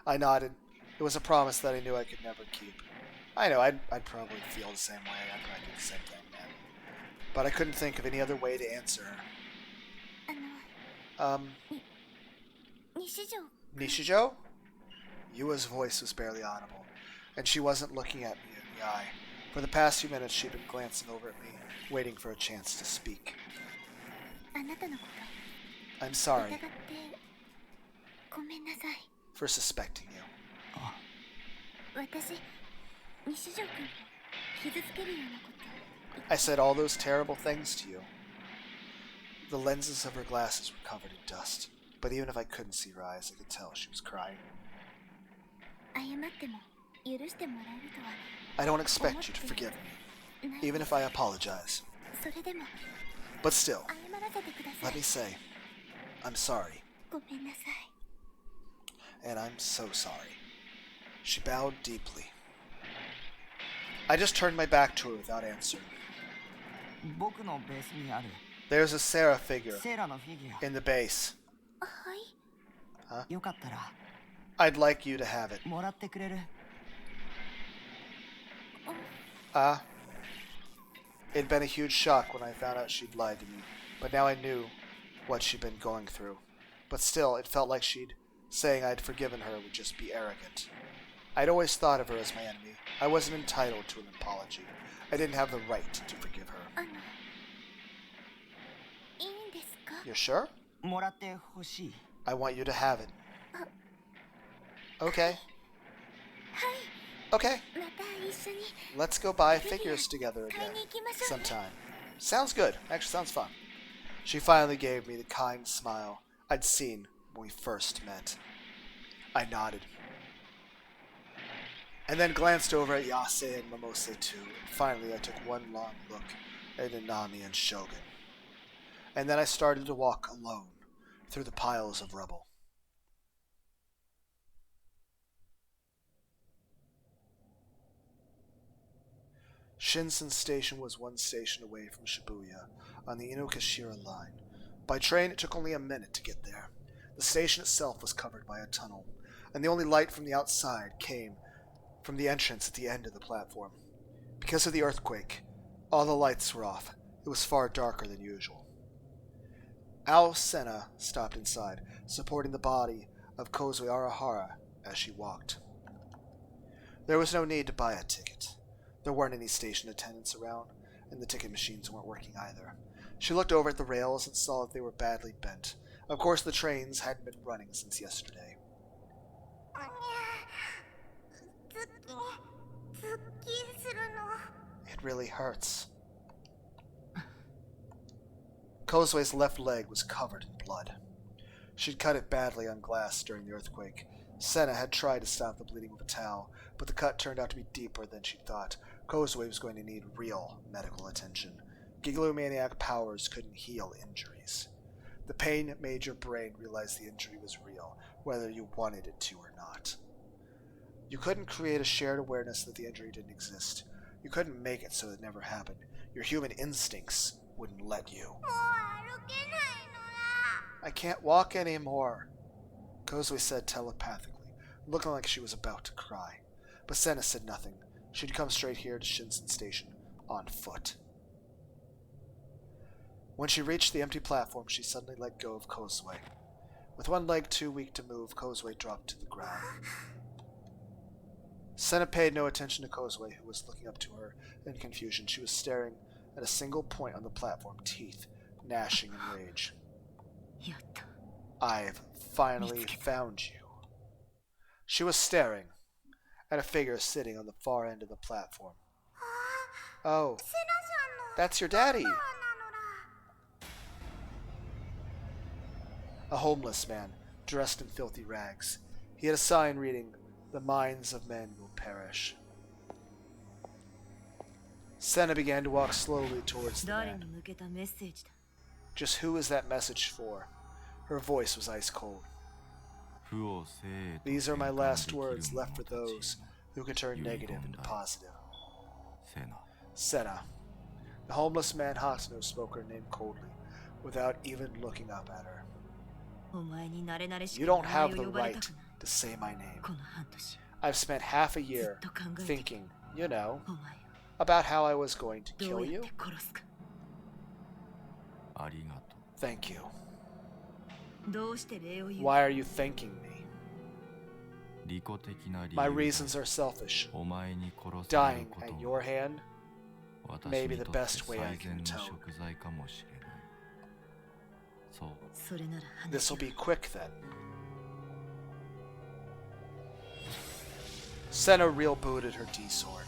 I nodded. It was a promise that I knew I could never keep. I know, I'd probably feel the same way. I'd probably do the same thing, man. But I couldn't think of any other way to answer her. あの、 Um, 西条 Nishijo? Yua's voice was barely audible, and she wasn't looking at me in the eye. For the past few minutes, she'd been glancing over at me, waiting for a chance to speak. あなたのこ I'm と sorry 疑ってごめんなさい。 for suspecting you. 私、西条くんを傷つけるようなこと I said all those terrible things to you. The lenses of her glasses were covered in dust, but even if I couldn't see her eyes, I could tell she was crying. 謝っても許してもらえるとは I don't expect you to forgive me, ない even if I apologize. それでも But still, 謝らせてくださ let い me say, I'm sorry, ごめんなさい and I'm so sorry. She bowed deeply. I just turned my back to her without answering. 僕のベースにある There's a Sarah figure セーラのフィギュ in the base. はい アよかったら I'd like you to have it. もらってくれる It'd been a huge shock when I found out she'd lied to me, but now I knew what she'd been going through. But still, it felt like saying I'd forgiven her would just be arrogant. I'd always thought of her as my enemy. I wasn't entitled to an apology. I didn't have the right to forgive her. あのいいんですか You're sure? もらってほしい I want you to have it. Okay. はい Okay. また一緒に Let's go buy figures together 買い again に行きましょうね sometime. Sounds good. Actually, sounds fun. She finally gave me the kind smile I'd seen when we first met. I nodded. And then glanced over at Yase and Momose too. And finally, I took one long look at Nanami and Shogun. And then I started to walk alone through the piles of rubble. Shinsen Station was one station away from Shibuya on the Inokashira line. By train, it took only a minute to get there. The station itself was covered by a tunnel, and the only light from the outside came from the entrance at the end of the platform. Because of the earthquake, all the lights were off. It was far darker than usual. Ao Senna stopped inside, supporting the body of Kozue Arahara as she walked. There was no need to buy a ticket. There weren't any station attendants around, and the ticket machines weren't working either. She looked over at the rails and saw that they were badly bent. Of course, the trains hadn't been running since yesterday. ズッキンするの It really hurts. Kozue's left leg was covered in blood. She'd cut it badly on glass during the earthquake. Senna had tried to stop the bleeding with a towel, but the cut turned out to be deeper than she'd thought. Kozue was going to need real medical attention. Gigalomaniac powers couldn't heal injuries. The pain made your brain realize the injury was real, whether you wanted it to or not. You couldn't create a shared awareness that the injury didn't exist. You couldn't make it so it never happened. Your human instincts wouldn't let you. もう歩けないのだ I can't walk anymore, Kozue said telepathically, looking like she was about to cry. But Senna said nothing. She'd come straight here to Shinsen Station, on foot. When she reached the empty platform, she suddenly let go of Kozue. With one leg too weak to move, Kozue dropped to the ground. Senna paid no attention to Kozue, who was looking up to her in confusion. She was staring at a single point on the platform, teeth gnashing in rage. やった I've finally found you. She was staring at a figure sitting on the far end of the platform. Oh, セナさんの that's your daddy! なのだ A homeless man, dressed in filthy rags. He had a sign reading, "The minds of men will perish." Senna began to walk slowly towards the 誰 man. に向けたメッセージだ Just who is that message for? Her voice was ice cold. These are my last words left for those who can turn negative into positive. Senna. The homeless man Hasno spoke her name coldly, without even looking up at her. お前に慣れ慣れし You く don't 名 have 前 the を呼ばれ right たくない to say my name. この半年 I've spent half a year ずっと考えて thinking You know, お前を about how I was going to ど kill うや you? って殺すか ありがと Thank you. どうして礼を言う Why are you thanking me? う。利己的な理 My 由 reasons で are selfish. お前に殺される Dying こと at は your hand 私 may be に the とって best way I 最 can 善の atone. 食材かもしれない。そう、それなら This 話 will を be quick then. Senna real booted her D-sword.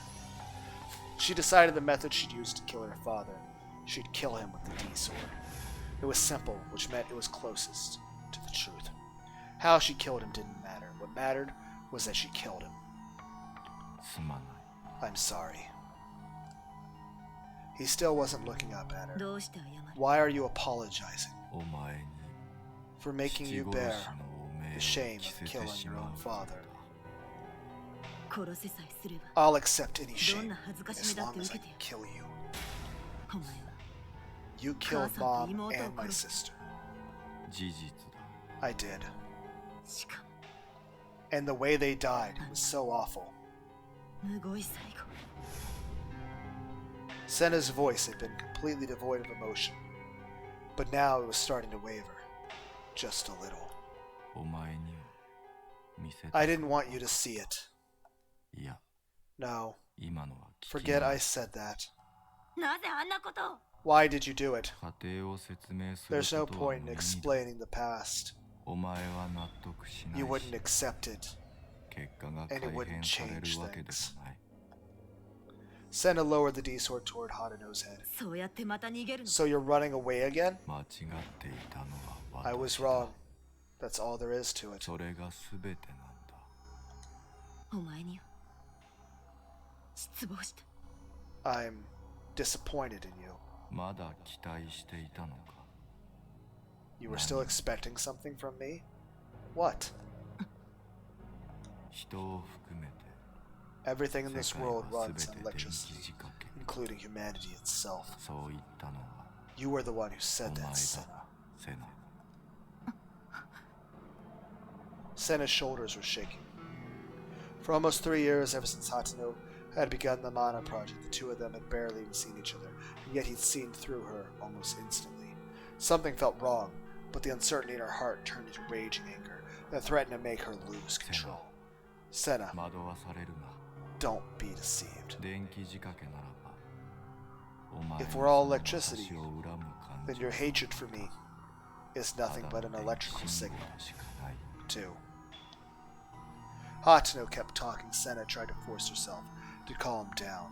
She decided the method she'd use to kill her father. She'd kill him with the D-sword. It was simple, which meant it was closest to the truth. How she killed him didn't matter. What mattered was that she killed him. すまない I'm sorry. He still wasn't looking up at her. どうして謝る Why are you apologizing? お前に For making 父 you 殺 bear しの汚名を the shame 着 of せて killing し your ま own う father. 殺せさえすれば I'll accept any どん shame な恥ずかし as めだっ long て as 受 I けてやる kill you. お前は You killed母さんと Mom 妹を and my 殺 sister. 事実だ I did. しかも And the way they died was so awful. むごい最後 Senna's voice had been completely devoid of emotion, but now it was starting to waver. Just a little. お前には見せた I didn't want you to see it. いや No, 今のは聞き forget な I said that. なぜあんなことを Why did you do it? 過程を説明する There's no ことは point 無 in 意味だ explaining the past. お前は納得しな You い wouldn't し accept it. 結果が and it 改 wouldn't 変される change わけで things. もない Senna lowered the D-sword toward Hadano's head. そうやってまた逃げるの So you're running away again? 間違っていたのは I was 私だ wrong. That's all there is to it. それが全てなんだお前には失望した I'm disappointed in you. まだ期待していたのか You were still expecting something from me? What? 人を含めて Everything in this 世界 world は runs 全 on て電気 electricity, 仕掛け including humanity itself. そう言ったのは You were the one who お said 前 that, だ Senna. セナ Senna's shoulders were shaking. For almost 3 years, ever since Hatano had begun the Mana project, the two of them had barely even seen each other, and yet he'd seen through her almost instantly. Something felt wrong, but the uncertainty in her heart turned into raging anger that threatened to make her lose control. Senna, 惑わされるな don't be deceived. 電気仕掛けならばお前 If の we're all その electricity, 私を恨む感 then 情 your hatred for me is た nothing だ but の an 電気 electrical 信 signal, 号しかない too. Hatano kept talking. Senna tried to force herself to calm down.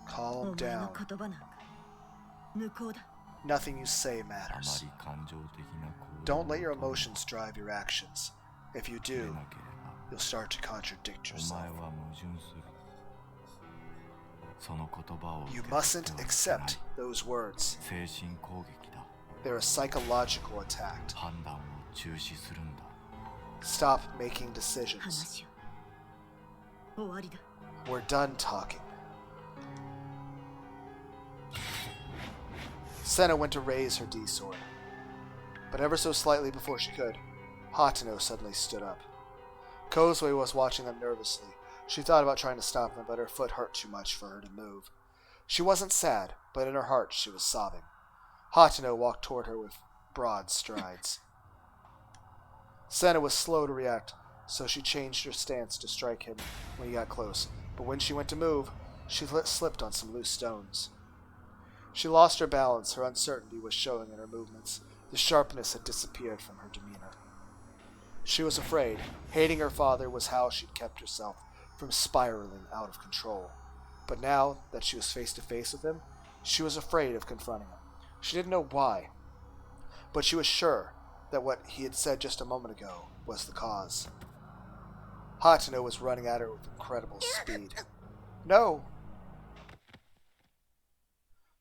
お Calm 前の down. 言葉なんか無効だ Nothing you say あま matters. り感情的な行動 Don't let your をとる emotions drive your actions. If you で do, なければ you'll start to contradict お yourself. 前は矛盾するその言葉を受 You け取って mustn't はいけない accept those words. 精神攻撃だ They're a psychological attack. 判断を中止するんだ Stop making decisions. 話を終わりだ We're done talking. Senna went to raise her D-sword. But ever so slightly before she could, Hatano suddenly stood up. Kozue was watching them nervously. She thought about trying to stop them, but her foot hurt too much for her to move. She wasn't sad, but in her heart she was sobbing. Hatano walked toward her with broad strides. Senna was slow to react, so she changed her stance to strike him when he got close. But when she went to move, she slipped on some loose stones. She lost her balance, her uncertainty was showing in her movements. The sharpness had disappeared from her demeanor. She was afraid. Hating her father was how she'd kept herself from spiraling out of control. But now that she was face to face with him, she was afraid of confronting him. She didn't know why, but she was sure that what he had said just a moment ago was the cause. Hatano was running at her with incredible speed. No!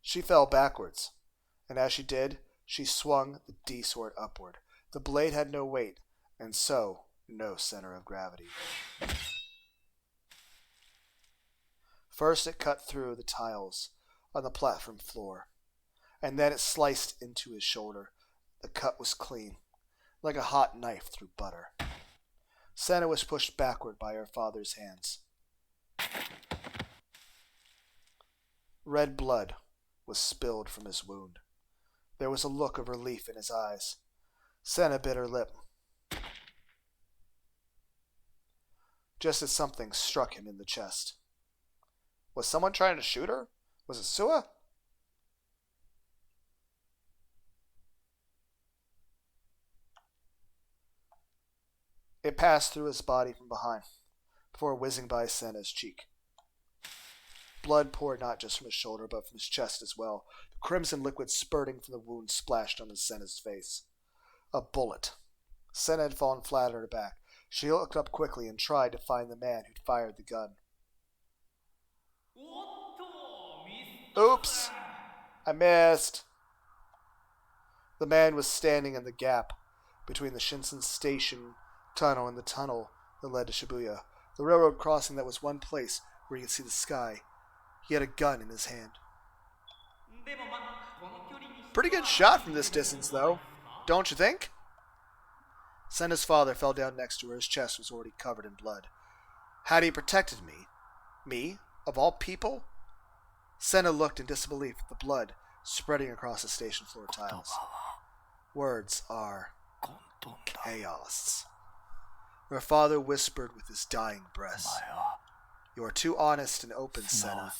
She fell backwards, and as she did, she swung the D-sword upward. The blade had no weight, and so no center of gravity. First it cut through the tiles on the platform floor, and then it sliced into his shoulder. The cut was clean, like a hot knife through butter. Senna was pushed backward by her father's hands. Red blood was spilled from his wound. There was a look of relief in his eyes. Senna bit her lip, just as something struck him in the chest. Was someone trying to shoot her? Was it Sua? It passed through his body from behind, before whizzing by Senna's cheek. Blood poured not just from his shoulder, but from his chest as well. The crimson liquid spurting from the wound splashed on Senna's face. A bullet. Senna had fallen flat on her back. She looked up quickly and tried to find the man who'd fired the gun. Oops! I missed! The man was standing in the gap between the Shinsen Station tunnel and the tunnel that led to Shibuya, the railroad crossing that was one place where you could see the sky. He had a gun in his hand. Pretty good shot from this distance, though, don't you think? Senna's father fell down next to her. His chest was already covered in blood. Had he protected me? Me? Of all people? Senna looked in disbelief at the blood spreading across the station floor tiles. Words are chaos. Her father whispered with his dying breath. You are too honest and open, Senna.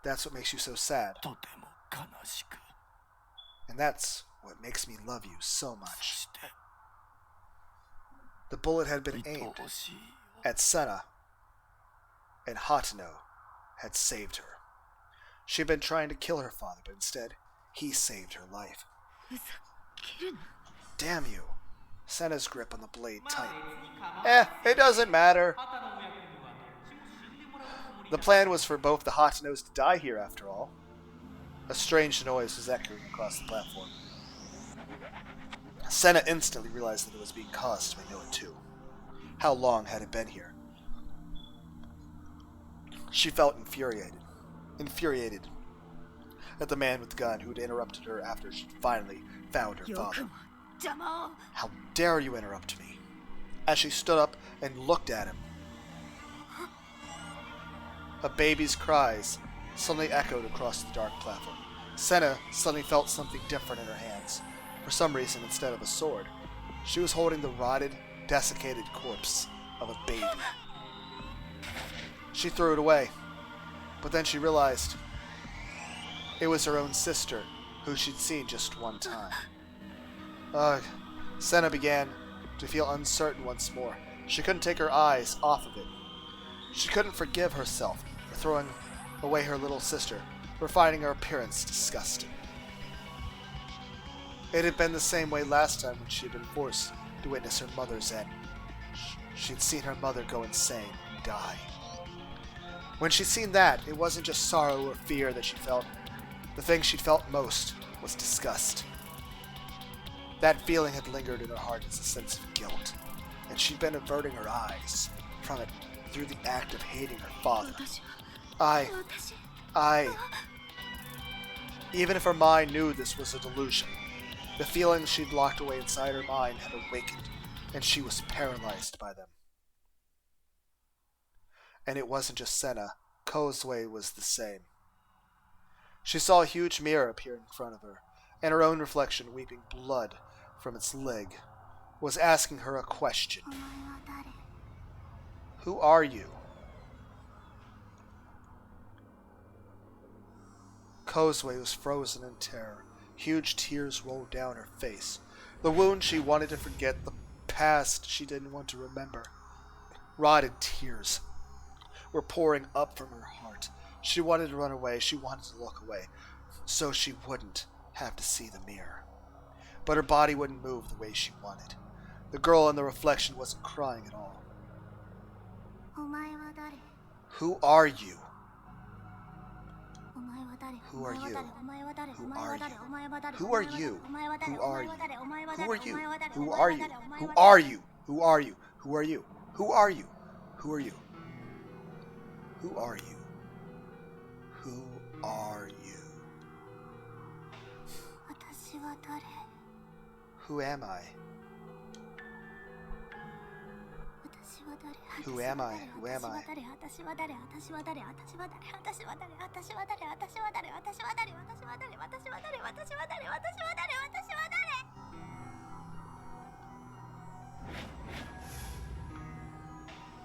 That's what makes you so sad. And that's what makes me love you so much. The bullet had been aimed at Senna, and Hatano had saved her. She had been trying to kill her father, but instead, he saved her life. Damn you. Senna's grip on the blade tightened. It doesn't matter. The plan was for both the Hatanos to die here, after all. A strange noise was echoing across the platform. Senna instantly realized that it was being caused by Noah too. How long had it been here? She felt infuriated at the man with the gun who had interrupted her after she finally found her father. How dare you interrupt me? As she stood up and looked at him, a baby's cries suddenly echoed across the dark platform. Senna suddenly felt something different in her hands. For some reason, instead of a sword, she was holding the rotted, desiccated corpse of a baby. She threw it away, but then she realized it was her own sister, who she'd seen just one time. Ugh. Senna began to feel uncertain once more. She couldn't take her eyes off of it. She couldn't forgive herself for throwing away her little sister, for finding her appearance disgusting. It had been the same way last time when she had been forced to witness her mother's end. She'd seen her mother go insane and die. When she'd seen that, it wasn't just sorrow or fear that she felt. The thing she'd felt most was disgust. That feeling had lingered in her heart as a sense of guilt, and she'd been averting her eyes from it through the act of hating her father. Even if her mind knew this was a delusion, the feelings she'd locked away inside her mind had awakened, and she was paralyzed by them. And it wasn't just Senna. Kozue was the same. She saw a huge mirror appear in front of her, and her own reflection, weeping blood from its leg, was asking her a question. Who are you? Kozue was frozen in terror. Huge tears rolled down her face. The wound she wanted to forget, the past she didn't want to remember. Rotted tears were pouring up from her heart. She wanted to run away. She wanted to look away, so she wouldn't have to see the mirror. But her body wouldn't move the way she wanted. The girl in the reflection wasn't crying at all. Who are you? Who are you? Who are you? Who are you? Who are you? Who are you? Who are you? Who are you? Who are you? Who are you? Who are you? Who are you? Who are you? Who are you? Who am I? Who am I? Who am I?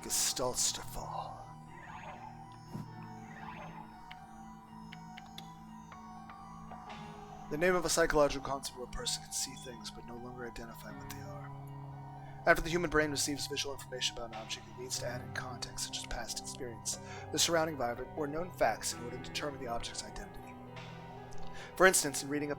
Gestaltstafel. The name of a psychological concept where a person can see things but no longer identify what they are. After the human brain receives visual information about an object, it needs to add in context such as past experience, the surrounding environment, or known facts in order to determine the object's identity. For instance, in reading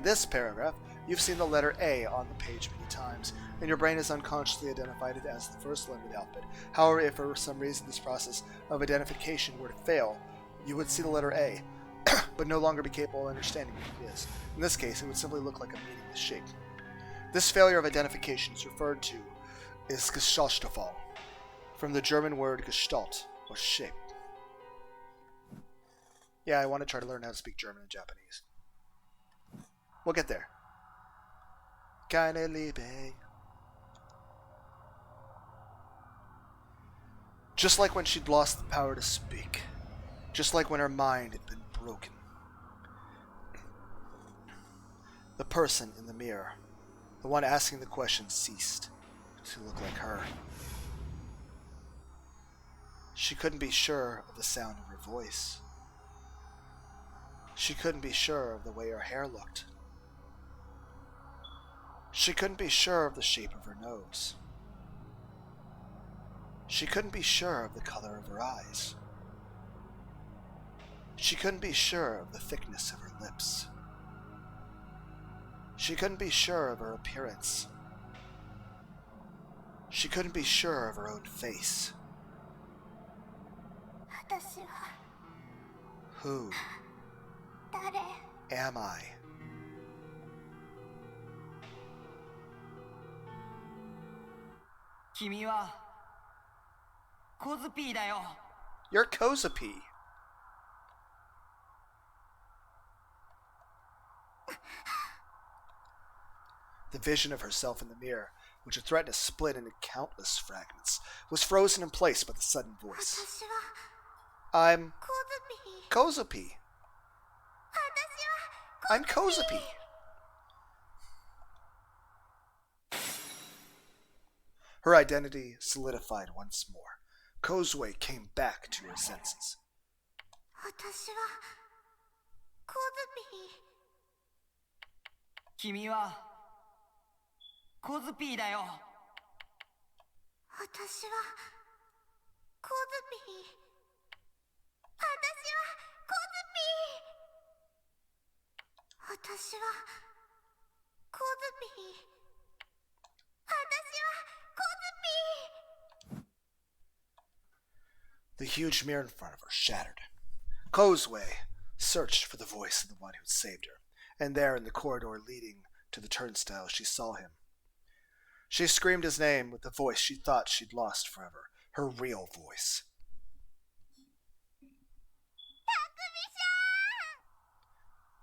this paragraph, you've seen the letter A on the page many times, and your brain has unconsciously identified it as the first letter of the alphabet. However, if for some reason this process of identification were to fail, you would see the letter A, but no longer be capable of understanding what it is. In this case, it would simply look like a meaningless shape. This failure of identification is referred to as Gestaltstafel, from the German word Gestalt, or shape. Yeah, I want to try to learn how to speak German and Japanese. We'll get there. Keine Liebe. Just like when she'd lost the power to speak. Just like when her mind had been broken. The person in the mirror, the one asking the question, ceased to look like her. She couldn't be sure of the sound of her voice. She couldn't be sure of the way her hair looked. She couldn't be sure of the shape of her nose. She couldn't be sure of the color of her eyes. She couldn't be sure of the thickness of her lips. She couldn't be sure of her appearance. She couldn't be sure of her own face. Who am I? You're Kozapi. The vision of herself in the mirror, which had threatened to split into countless fragments, was frozen in place by the sudden voice. I'm Kozapi. I'm Kozapi. Her identity solidified once more. Kozue came back to her senses. The huge mirror in front of her shattered. Kozue searched for the voice of the one who had saved her, and there in the corridor leading to the turnstile she saw him. She screamed his name with the voice she thought she'd lost forever, her real voice.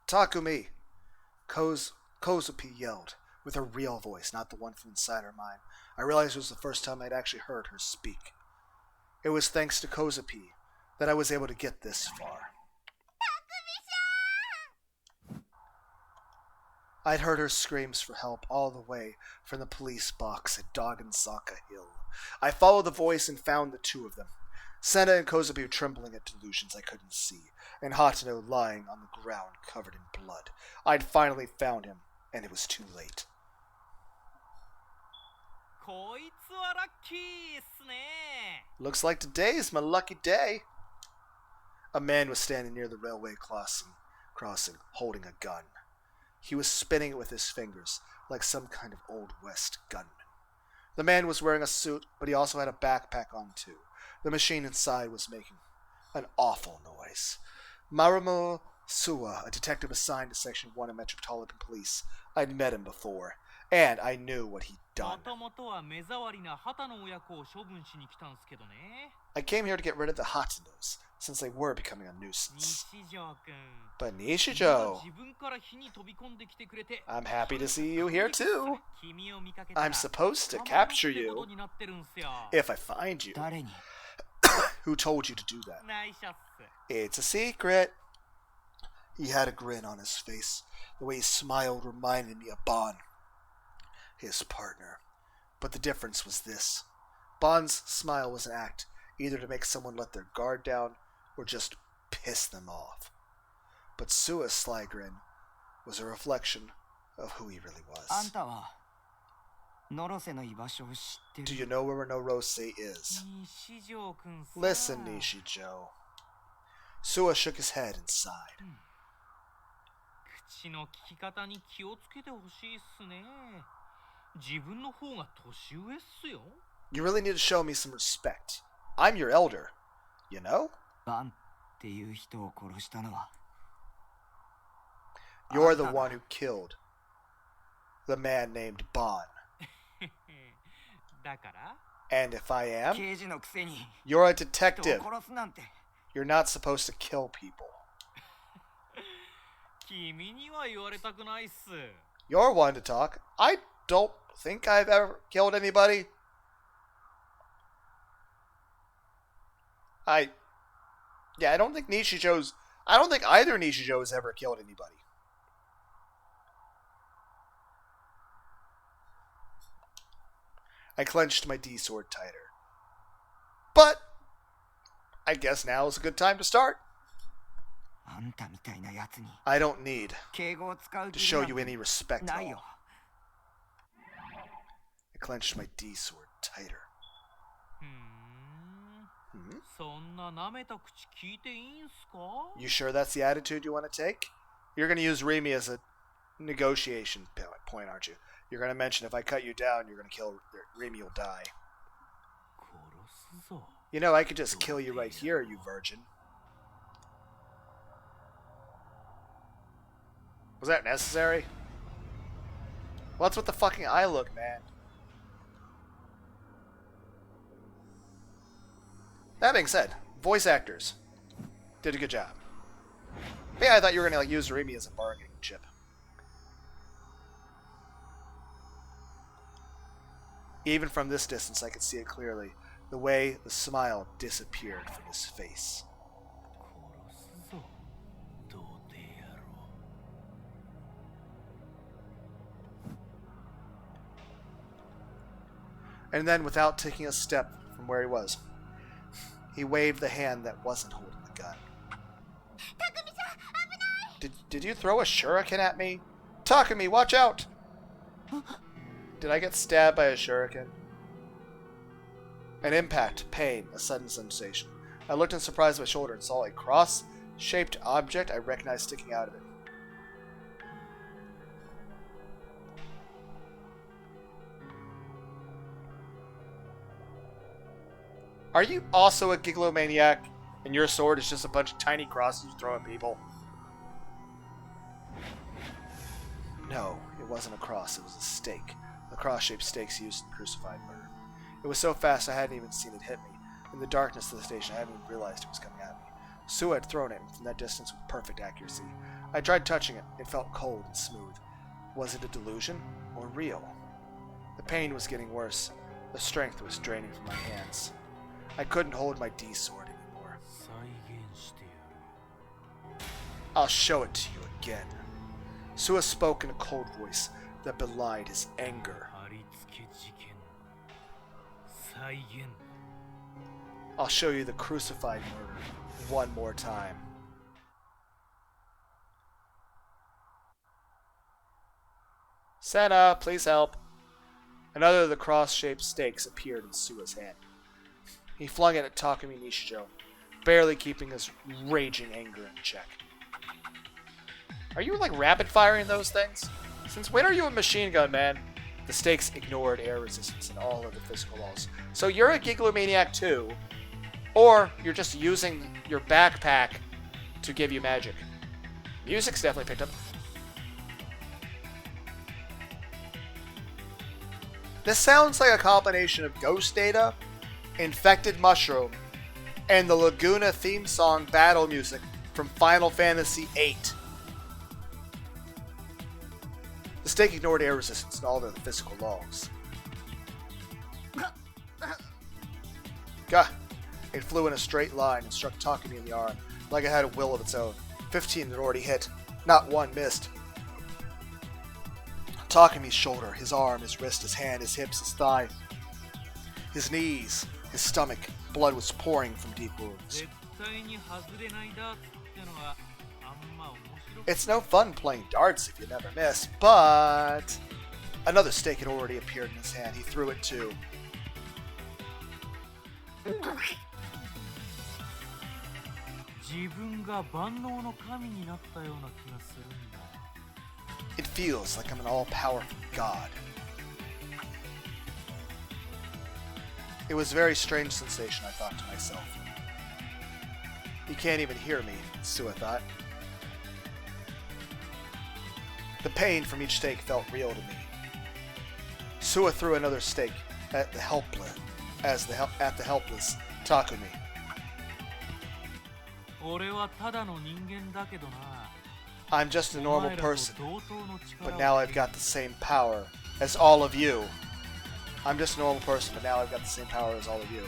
Takumi! Kozapi yelled, with her real voice, not the one from inside her mind. I realized it was the first time I'd actually heard her speak. It was thanks to Kozapi that I was able to get this far. I'd heard her screams for help all the way from the police box at Dogensaka Hill. I followed the voice and found the two of them. Senna and Kozapi were trembling at delusions I couldn't see, and Hatano lying on the ground covered in blood. I'd finally found him, and it was too late. Looks like today's my lucky day. A man was standing near the railway crossing, holding a gun. He was spinning it with his fingers, like some kind of Old West gunman. The man was wearing a suit, but he also had a backpack on too. The machine inside was making an awful noise. Marumo Suwa, a detective assigned to Section 1 of Metropolitan Police. I'd met him before. And I knew what he'd も done. ともとは目障りな旗の親子を処分しに来たんすけどね。 I came here to get rid of the Hatanos, since they were becoming a nuisance. 西条くん。 But Nishijo, 自分から火に飛び込んできてくれて。 I'm happy to see you here too. 君を見かけたら I'm supposed to capture you になってるんすよ。 if I find you. 誰に Who told you to do that? 内緒っす。 It's a secret. He had a grin on his face. The way he smiled reminded me of Bon, his partner. But the difference was this. Bon's smile was an act, either to make someone let their guard down or just piss them off. But Sua's sly grin was a reflection of who he really あん was. たはノロセの居場所を知ってる Do you know where Norose is? 西条くんさ。 Listen, Nishijo. Sua shook his head and sighed. 口の利き方に気をつけてほしいっすね。自分の方が年上っすよ。 You really need to show me some respect. I'm your elder, you know? バンっていう人を殺したのは You're the one who killed the man named Bon. だから And if I am, 刑事のくせに you're a 人 detective. を殺すなんて You're not supposed to kill people. 君には言われたくないっす。 You're one to talk. I don't think I've ever killed anybody. I don't think either Nishijo has ever killed anybody. I clenched my D sword tighter. But I guess now is a good time to start. あんたみたいなやつに I don't need 敬語を使う to 気 show なん you て any respect at ない all. よ I clenched my D sword tighter. んそんな舐めた口聞いていいんすか？ You sure that's the attitude you want to take? You're going to use Remy as a negotiation point, aren't you? You're going to mention if I cut you down, you're going to kill Remy will die. 殺すぞ。 You know, I could just kill you right here, you virgin. Was that necessary? What's with the fucking eye look, man? That being said, voice actors did a good job. Yeah, I thought you were gonna use Remy as a bargaining chip. Even from this distance, I could see it clearly. The way the smile disappeared from his face. 殺すぞ。童貞野郎。 And then, without taking a step from where he was, he waved the hand that wasn't holding the gun. Did you throw a shuriken at me? Takumi, watch out! Did I get stabbed by a shuriken? An impact, pain, a sudden sensation. I looked in surprise at my shoulder and saw a cross-shaped object I recognized sticking out of it. Are you also a giglomaniac, and your sword is just a bunch of tiny crosses you throw at people? No, it wasn't a cross, it was a stake. The cross-shaped stakes used in crucified murder. It was so fast I hadn't even seen it hit me. In the darkness of the station, I hadn't even realized it was coming at me. Sue had thrown it from that distance with perfect accuracy. I tried touching it. It felt cold and smooth. Was it a delusion or real? The pain was getting worse. The strength was draining from my hands. I couldn't hold my D sword anymore. 再現してやる。 I'll show it to you again. Sua spoke in a cold voice that belied his anger. 貼り付け事件。再現。 I'll show you the crucified murder one more time. Senna, please help. Another of the cross-shaped stakes appeared in Sua's hand. He flung it at Takumi Nishijo, barely keeping his raging anger in check. Are you like rapid-firing those things? Since when are you a machine gun, man? The stakes ignored air resistance and all of the physical laws. So you're a gigalomaniac too, or you're just using your backpack to give you magic. Music's definitely picked up. This sounds like a combination of ghost data, infected mushroom, and the Laguna theme song battle music from Final Fantasy VIII. The stake ignored air resistance and all the physical laws. Gah! It flew in a straight line and struck Takumi in the arm, like it had a will of its own. 15 had already hit. Not one missed. Takumi's shoulder, his arm, his wrist, his hand, his hips, his thigh, his knees, his stomach. Blood was pouring from deep wounds. It's no fun playing darts if you never miss, but... Another stake had already appeared in his hand. He threw it too. It feels like I'm an all-powerful god. It was a very strange sensation, I thought to myself. He can't even hear me, Sua thought. The pain from each stake felt real to me. Sua threw another stake at the helpless Takumi. I'm just a normal person, but now I've got the same power as all of you. I'm just a normal person, but now I've got the same power as all of you.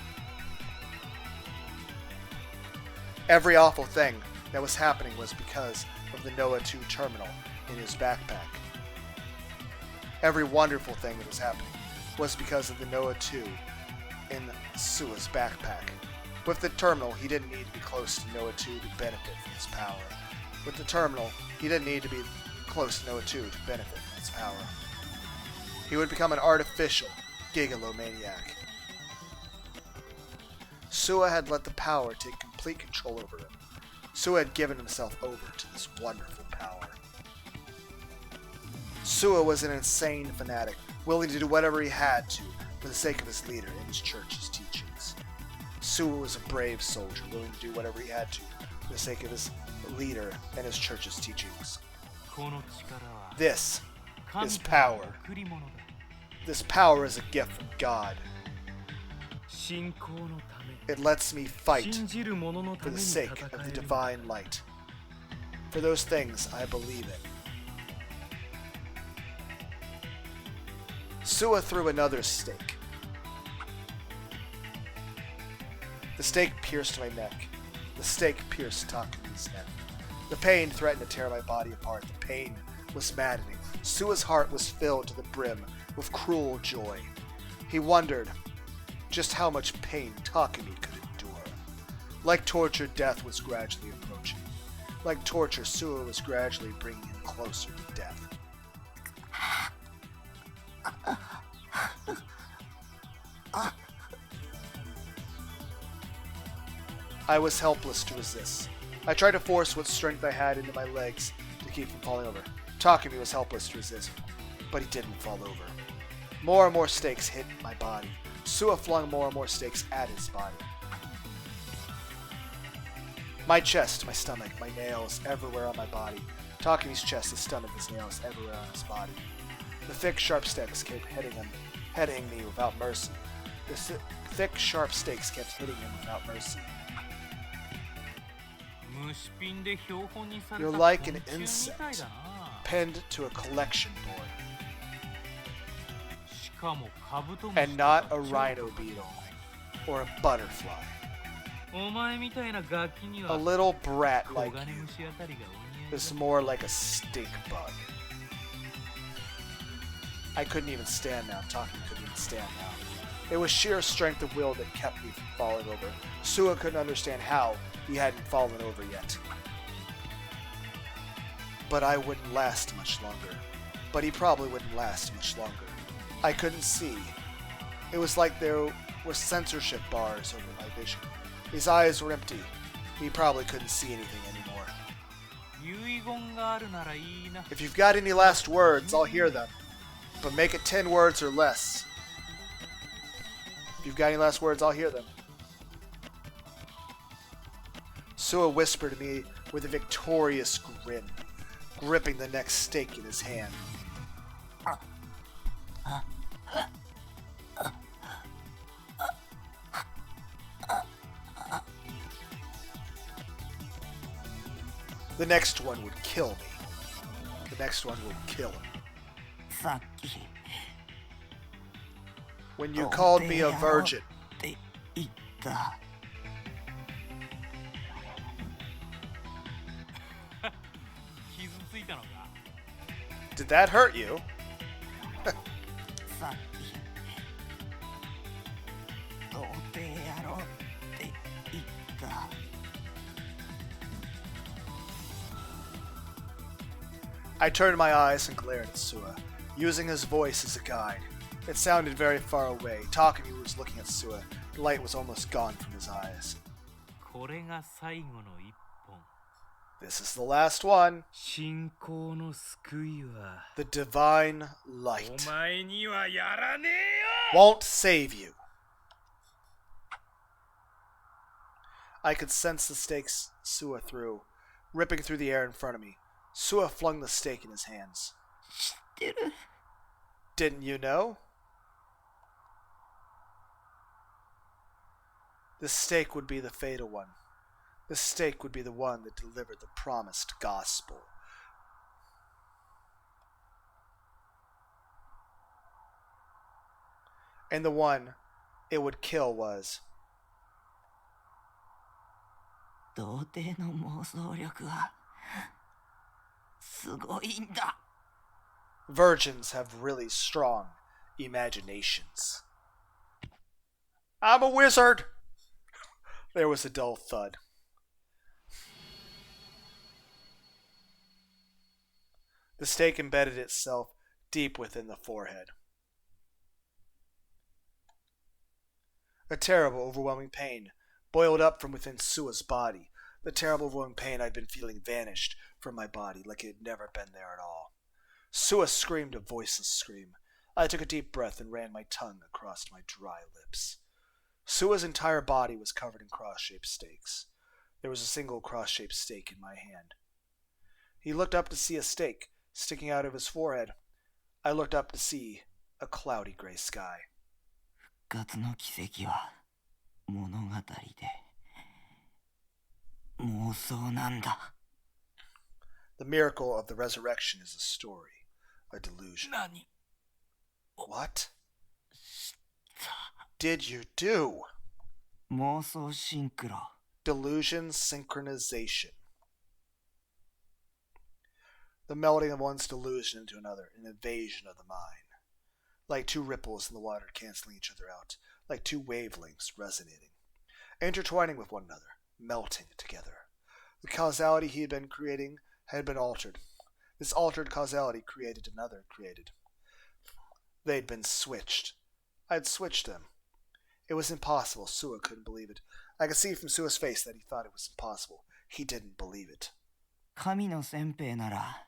Every awful thing that was happening was because of the Noah 2 terminal in his backpack. Every wonderful thing that was happening was because of the Noah 2 in Sua's backpack. With the terminal, he didn't need to be close to Noah 2 to benefit from his power. With the terminal, he didn't need to be close to Noah 2 to benefit from his power. He would become an artificial gigalomaniac. Sua had let the power take complete control over him. Sua had given himself over to this wonderful power. Sua was an insane fanatic, willing to do whatever he had to for the sake of his leader and his church's teachings. Sua was a brave soldier, willing to do whatever he had to for the sake of his leader and his church's teachings. This is power. This power is a gift from God. It lets me fight for the sake of the divine light. For those things I believe in. Sua threw another stake. The stake pierced my neck. The stake pierced Takumi's neck. The pain threatened to tear my body apart. The pain was maddening. Sua's heart was filled to the brim with cruel joy. He wondered just how much pain Takumi could endure. Like torture, death was gradually approaching. Like torture, Sua was gradually bringing him closer to death. I was helpless to resist. I tried to force what strength I had into my legs to keep from falling over. Takumi was helpless to resist, but he didn't fall over. More and more stakes hit my body. Sua flung more and more stakes at his body. My chest, my stomach, my nails, everywhere on my body. Takumi's chest, his stomach, his nails, everywhere on his body. The thick, sharp stakes kept hitting me without mercy. The thick, sharp stakes kept hitting him without mercy. You're like an insect pinned to a collection board, and not a rhino beetle or a butterfly. A little brat like you is more like a stink bug. I couldn't even stand now. Takumi couldn't even stand now. It was sheer strength of will that kept me from falling over. Sua couldn't understand how he hadn't fallen over yet. But I wouldn't last much longer. But he probably wouldn't last much longer. I couldn't see. It was like there were censorship bars over my vision. His eyes were empty. He probably couldn't see anything anymore. If you've got any last words, I'll hear them. But make it 10 words or less. If you've got any last words, I'll hear them. Sua whispered to me with a victorious grin, gripping the next stake in his hand. The next one would kill me. The next one will kill him. さっき When you called me a virgin. って言った。傷ついたのか。 Did that hurt you? さっき童貞やろって言った。 I turned my eyes and glared at Sua, using his voice as a guide. It sounded very far away. Takumi was looking at Sua. The light was almost gone from his eyes. これが最後の一本。 This is the last one. 信仰の救いは The divine お light 前にはやらねえよ。 won't save you. I could sense the stakes Sua threw, ripping through the air in front of me. Sua flung the stake in his hands. 知ってる。 Didn't you know? The stake would be the fatal one. The stake would be the one that delivered the promised gospel. And the one it would kill was... 童貞の妄想力はすごいんだ。 Virgins have really strong imaginations. I'm a wizard! There was a dull thud. The stake embedded itself deep within the forehead. A terrible, overwhelming pain boiled up from within Sua's body. The terrible, overwhelming pain I'd been feeling vanished from my body like it had never been there at all. Sua screamed a voiceless scream. I took a deep breath and ran my tongue across my dry lips. Sua's entire body was covered in cross-shaped stakes. There was a single cross-shaped stake in my hand. He looked up to see a stake sticking out of his forehead. I looked up to see a cloudy gray sky. 復活の奇跡は物語で妄想なんだ。 The miracle of the resurrection is a story, a delusion. 何 What did you do? 妄想シンクロ。 Delusion synchronization. The melding of one's delusion into another, an invasion of the mind. Like two ripples in the water canceling each other out, like two wavelengths resonating, intertwining with one another, melting together. The causality he had been creating had been altered. This altered causality created another created. They'd been switched. I'd switched them. It was impossible. Sua couldn't believe it. I could see from Sua's face that he thought it was impossible. He didn't believe it. 神の先兵なら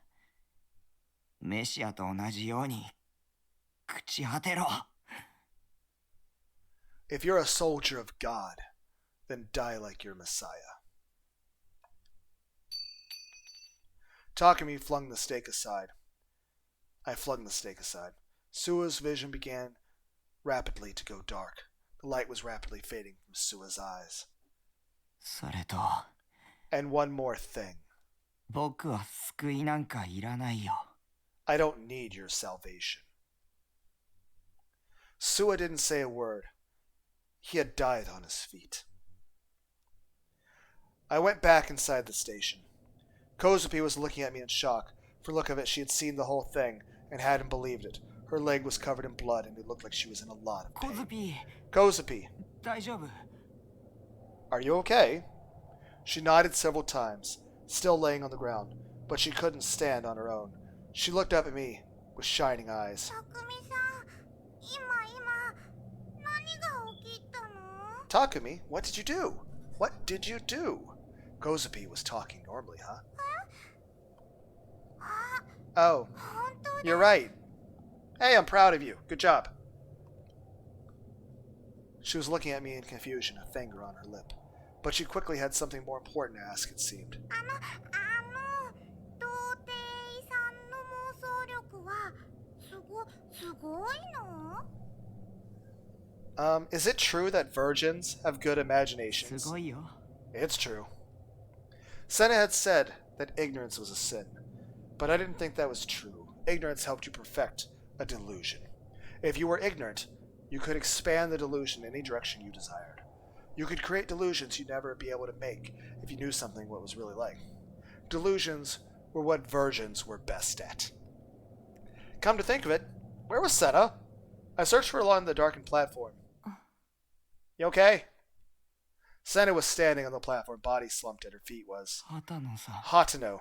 メシアと同じように朽ち果てろ。 If you're a soldier of God, then die like your Messiah. Takumi flung the stake aside. I flung the stake aside. Sua's vision began rapidly to go dark. The light was rapidly fading from Sua's eyes. それと And one more thing. 僕は救いなんかいらないよ。 I don't need your salvation. Sua didn't say a word. He had died on his feet. I went back inside the station. Kozupi was looking at me in shock. For the look of it, she had seen the whole thing and hadn't believed it. Her leg was covered in blood and it looked like she was in a lot of コズ pain. ピー Kozupi, 大丈夫。 are you okay? She nodded several times, still laying on the ground, but she couldn't stand on her own. She looked up at me with shining eyes. 匠さん、今何が起きたの？ Takumi, what did you do? What did you do? Kozupi was talking normally, huh? あ、 Oh, 本当だ。 you're right. Hey, I'm proud of you. Good job. She was looking at me in confusion, a finger on her lip. But she quickly had something more important to ask, it seemed. 童貞さんの妄想力はすごいの？ Is it true that virgins have good す imaginations? ごいよ。 It's true. Senna had said that ignorance was a sin. But I didn't think that was true. Ignorance helped you perfect a delusion. If you were ignorant, you could expand the delusion in any direction you desired. You could create delusions you'd never be able to make if you knew something what was really like. Delusions were what virgins were best at. Come to think of it, where was Senna? I searched for her along the darkened platform. You okay? Senna was standing on the platform, body slumped at her feet was 畑野さん Hatano.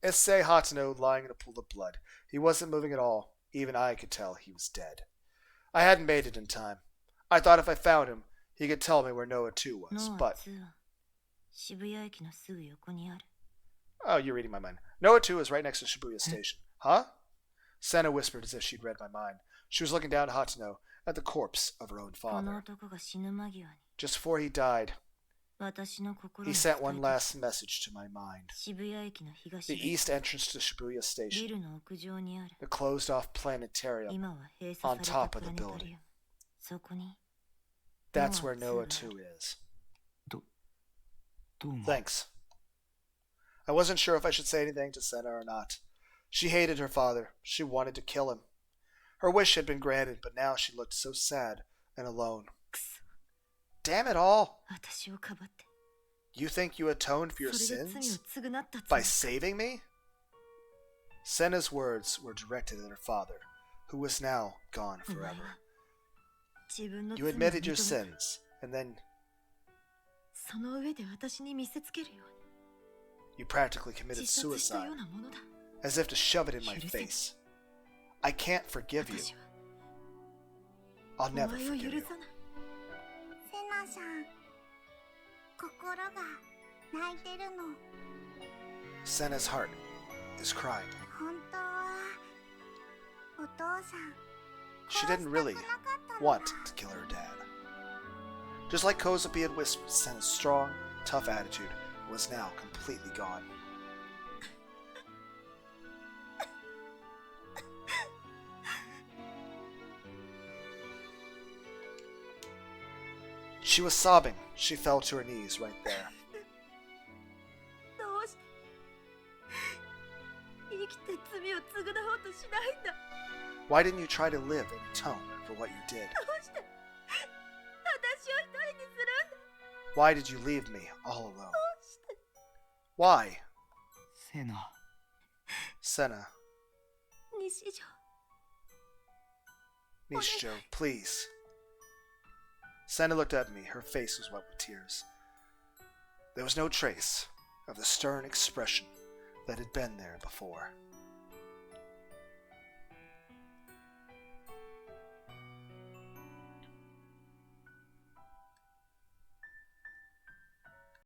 Issei Hatano lying in a pool of blood. He wasn't moving at all. Even I could tell he was dead. I hadn't made it in time. I thought if I found him, he could tell me where Noah 2 was, but... 渋谷駅のすぐ横にある。 Oh, you're reading my mind. Noah 2 is right next to Shibuya Station. Huh? Senna whispered as if she'd read my mind. She was looking down at Hatano, at the corpse of her own この father. 男が死ぬ間際に Just before he died, 私の心 he に sent 伝え one た last message to my mind. 渋谷駅の東 The 口 east entrance to Shibuya ビ Station, ルの屋上にある。 the closed-off planetarium. 今は閉鎖 on され top た of プ the ラネタ building. リウム。そこに That's where Noah 2 is. どうも Thanks. I wasn't sure if I should say anything to Senna or not. She hated her father. She wanted to kill him. Her wish had been granted, but now she looked so sad and alone. くそ Damn it all! 私をかばって You think you atoned for your それで罪を sins 償ったつも by り saving me? Senna's words were directed at her father, who was now gone お前 forever. は自分の You 罪を admitted 認 your め sins, and then その上で私に見せつけるよう you practically に committed 自殺したよ suicide, うなものだ。 as if to shove it in my 許せない。 face. I can't forgive you. 私は I'll お never 前を forgive 許 you. さない。セナさん、心が泣いてるの。 Senna's heart is crying. 本当はお父さん She didn't really want to kill her dad. Just like Kozapi had whispered, Senna's strong, tough attitude was now completely gone. She was sobbing. She fell to her knees right there. どうして生きて罪を償おうとしないんだ。 Why didn't you try to live and atone for what you did? どうして私を一人にするんだ。 Why did you leave me all alone? どうして Why? セナ Senna, 西条 Nishijo, please. Senna looked at me. Her face was wet with tears. There was no trace of the stern expression that had been there before.